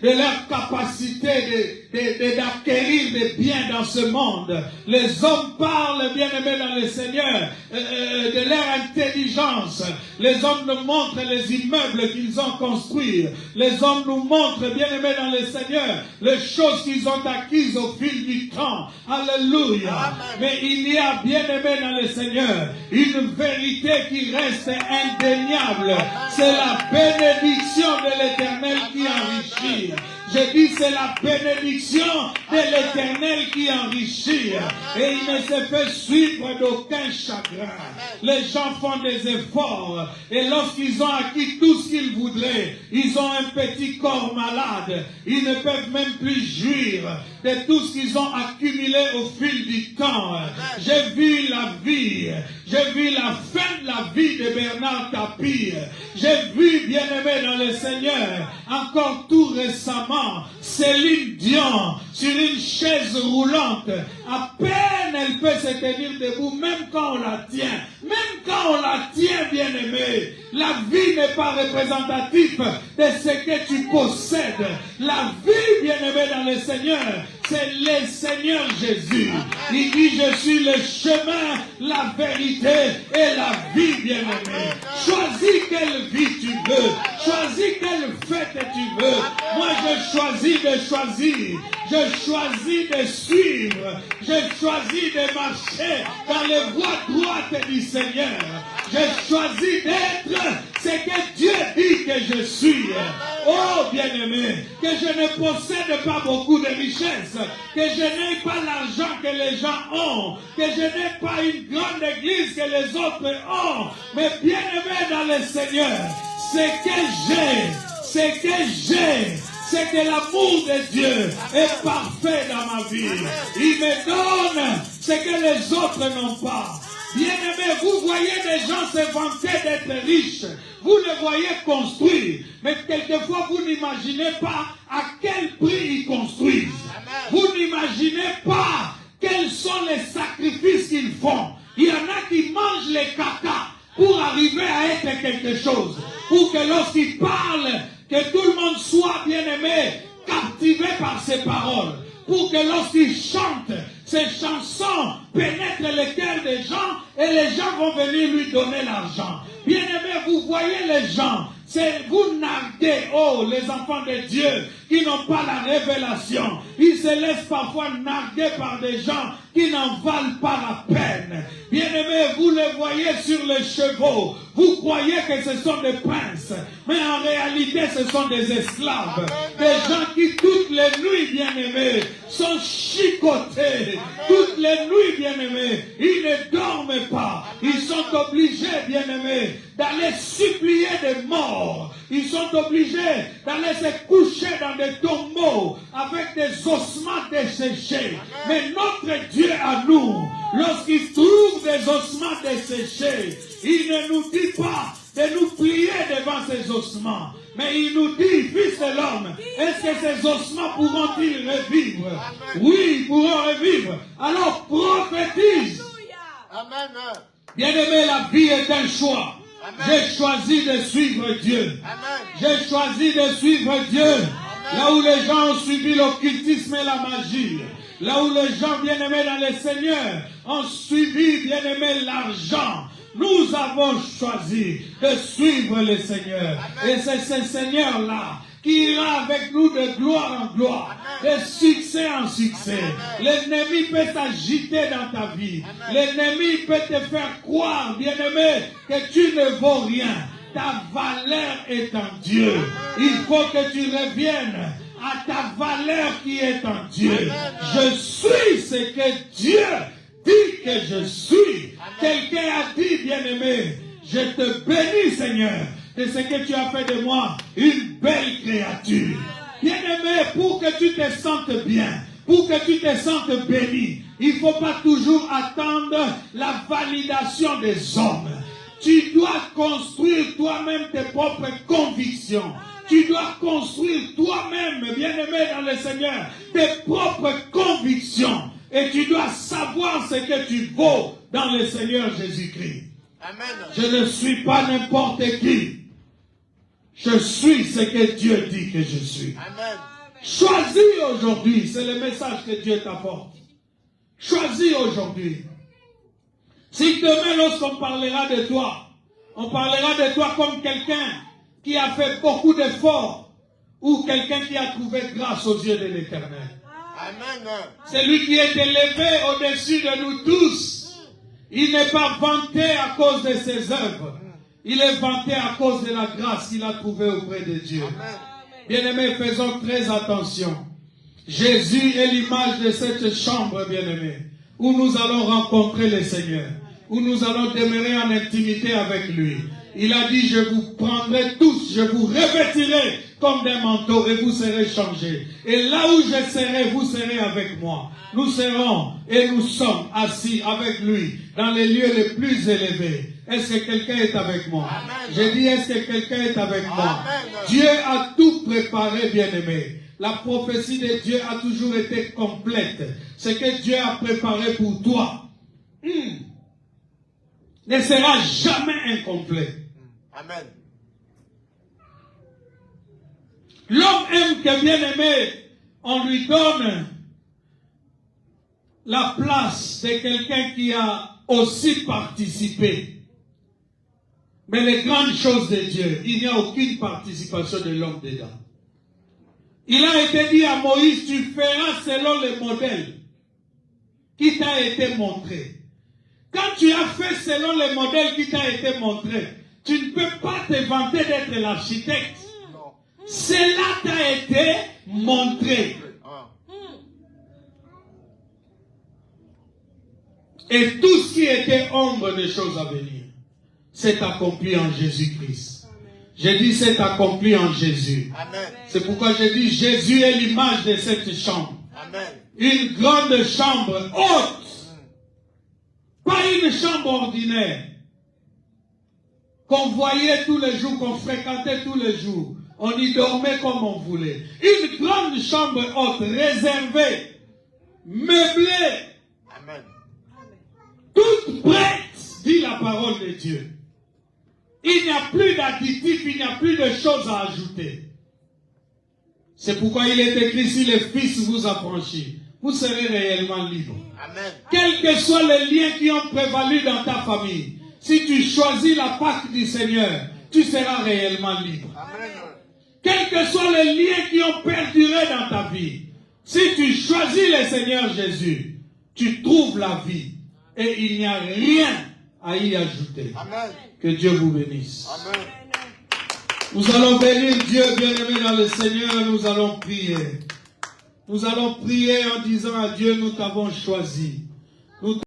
de leur capacité d'acquérir des biens dans ce monde. Les hommes parlent, bien-aimés dans le Seigneur, de leur intelligence. Les hommes nous montrent les immeubles qu'ils ont construits. Les hommes nous montrent, bien-aimés dans le Seigneur, les choses qu'ils ont acquises au fil du temps. Alléluia. Amen. Mais il y a, bien-aimés dans le Seigneur, une vérité qui reste indéniable. C'est la bénédiction de l'Éternel qui enrichit. Je dis, c'est la bénédiction de l'Éternel qui enrichit. Et il ne se fait suivre d'aucun chagrin. Les gens font des efforts. Et lorsqu'ils ont acquis tout ce qu'ils voudraient, ils ont un petit corps malade. Ils ne peuvent même plus jouir de tout ce qu'ils ont accumulé au fil du temps. J'ai vu la vie. J'ai vu la fin de la vie de Bernard Tapie. J'ai vu, bien-aimé dans le Seigneur, encore tout récemment, Céline Dion sur une chaise roulante. À peine elle peut se tenir debout, même quand on la tient. Même quand on la tient, bien-aimé, la vie n'est pas représentative de ce que tu possèdes. La vie, bien-aimé dans le Seigneur, c'est le Seigneur Jésus. Il dit, je suis le chemin, la vérité et la vie, bien-aimé. Choisis quelle vie tu veux. Choisis quelle fête tu veux. Moi, je choisis de choisir. Je choisis de suivre. Je choisis de marcher dans les voies droites du Seigneur. Je choisis d'être ce que Dieu dit que je suis. Oh, bien-aimé, que je ne possède pas beaucoup de richesses, que je n'ai pas l'argent que les gens ont, que je n'ai pas une grande église que les autres ont, mais bien-aimé dans le Seigneur, c'est que l'amour de Dieu est parfait dans ma vie. Il me donne ce que les autres n'ont pas. Bien-aimés, vous voyez des gens se vanter d'être riches. Vous les voyez construire. Mais quelquefois, vous n'imaginez pas à quel prix ils construisent. Vous n'imaginez pas quels sont les sacrifices qu'ils font. Il y en a qui mangent les caca pour arriver à être quelque chose. Pour que lorsqu'ils parlent, que tout le monde soit, bien-aimé, captivé par ses paroles. Pour que lorsqu'il chante, ces chansons pénètrent le cœur des gens et les gens vont venir lui donner l'argent. Bien-aimés, vous voyez les gens, vous narguez, oh, les enfants de Dieu qui n'ont pas la révélation. Ils se laissent parfois narguer par des gens qui n'en valent pas la peine. Bien-aimés, vous les voyez sur les chevaux. Vous croyez que ce sont des princes, mais en réalité ce sont des esclaves. Des gens qui toutes les nuits, bien-aimés, sont chicotés. Toutes les nuits, bien-aimés, ils ne dorment pas. Ils sont obligés, bien-aimés, d'aller supplier des morts. Ils sont obligés d'aller se coucher dans des tombeaux avec des ossements desséchés. Mais notre Dieu à nous, lorsqu'il trouve des ossements desséchés, il ne nous dit pas de nous plier devant ces ossements. Mais il nous dit, fils de l'homme, est-ce que ces ossements pourront-ils revivre? Oui, ils pourront revivre. Alors prophétise. Amen. Bien-aimé, la vie est un choix. J'ai choisi de suivre Dieu. J'ai choisi de suivre Dieu. Là où les gens ont suivi l'occultisme et la magie. Là où les gens, bien-aimés dans le Seigneur, ont suivi, bien-aimés, l'argent. Nous avons choisi de suivre le Seigneur. Et c'est ce Seigneur-là qui ira avec nous de gloire en gloire, de succès en succès. L'ennemi peut s'agiter dans ta vie. L'ennemi peut te faire croire, bien-aimé, que tu ne vaux rien. Ta valeur est en Dieu. Il faut que tu reviennes à ta valeur qui est en Dieu. Je suis ce que Dieu dit que je suis. Quelqu'un a dit, bien-aimé, je te bénis, Seigneur, de ce que tu as fait de moi une belle créature. Bien-aimé, pour que tu te sentes bien, pour que tu te sentes béni, il ne faut pas toujours attendre la validation des hommes. Tu dois construire toi-même tes propres convictions. Tu dois construire toi-même, bien-aimé dans le Seigneur, tes propres convictions. Et tu dois savoir ce que tu vaux dans le Seigneur Jésus-Christ. Amen. Je ne suis pas n'importe qui. Je suis ce que Dieu dit que je suis. Amen. Choisis aujourd'hui, c'est le message que Dieu t'apporte. Choisis aujourd'hui. Si demain, lorsqu'on parlera de toi, on parlera de toi comme quelqu'un qui a fait beaucoup d'efforts ou quelqu'un qui a trouvé grâce aux yeux de l'Éternel. Amen. C'est lui qui est élevé au-dessus de nous tous. Il n'est pas vanté à cause de ses œuvres. Il est vanté à cause de la grâce qu'il a trouvée auprès de Dieu. Amen. Bien-aimés, faisons très attention. Jésus est l'image de cette chambre, bien-aimés, où nous allons rencontrer le Seigneur, où nous allons demeurer en intimité avec lui. Il a dit, je vous prendrai tous, je vous revêtirai comme des manteaux et vous serez changés. Et là où je serai, vous serez avec moi. Nous serons et nous sommes assis avec lui dans les lieux les plus élevés. Est-ce que quelqu'un est avec moi? Amen. J'ai dit, est-ce que quelqu'un est avec moi? Amen. Dieu a tout préparé, bien-aimé. La prophétie de Dieu a toujours été complète. Ce que Dieu a préparé pour toi ne sera jamais incomplet. Amen. L'homme aime que, bien-aimé, on lui donne la place de quelqu'un qui a aussi participé. Mais les grandes choses de Dieu, il n'y a aucune participation de l'homme dedans. Il a été dit à Moïse, tu feras selon le modèle qui t'a été montré. Quand tu as fait selon le modèle qui t'a été montré, tu ne peux pas te vanter d'être l'architecte. Non. Cela t'a été montré. Ah. Et tout ce qui était ombre des choses à venir s'est accompli en Jésus-Christ. J'ai dit c'est accompli en Jésus. Amen. C'est pourquoi j'ai dit Jésus est l'image de cette chambre. Amen. Une grande chambre haute. Pas une chambre ordinaire. Qu'on voyait tous les jours, qu'on fréquentait tous les jours. On y dormait comme on voulait. Une grande chambre haute, réservée, meublée, Amen. toute prête, dit la parole de Dieu. Il n'y a plus d'additifs, il n'y a plus de choses à ajouter. C'est pourquoi il est écrit, si le Fils vous affranchit, vous serez réellement libre. Amen. Quels que soient les liens qui ont prévalu dans ta famille, si tu choisis la Pâque du Seigneur, tu seras réellement libre. Amen. Quels que soient les liens qui ont perduré dans ta vie, si tu choisis le Seigneur Jésus, tu trouves la vie et il n'y a rien à y ajouter. Amen. Que Dieu vous bénisse. Amen. Nous allons bénir Dieu, bien-aimé dans le Seigneur, nous allons prier. Nous allons prier en disant à Dieu, nous t'avons choisi. Nous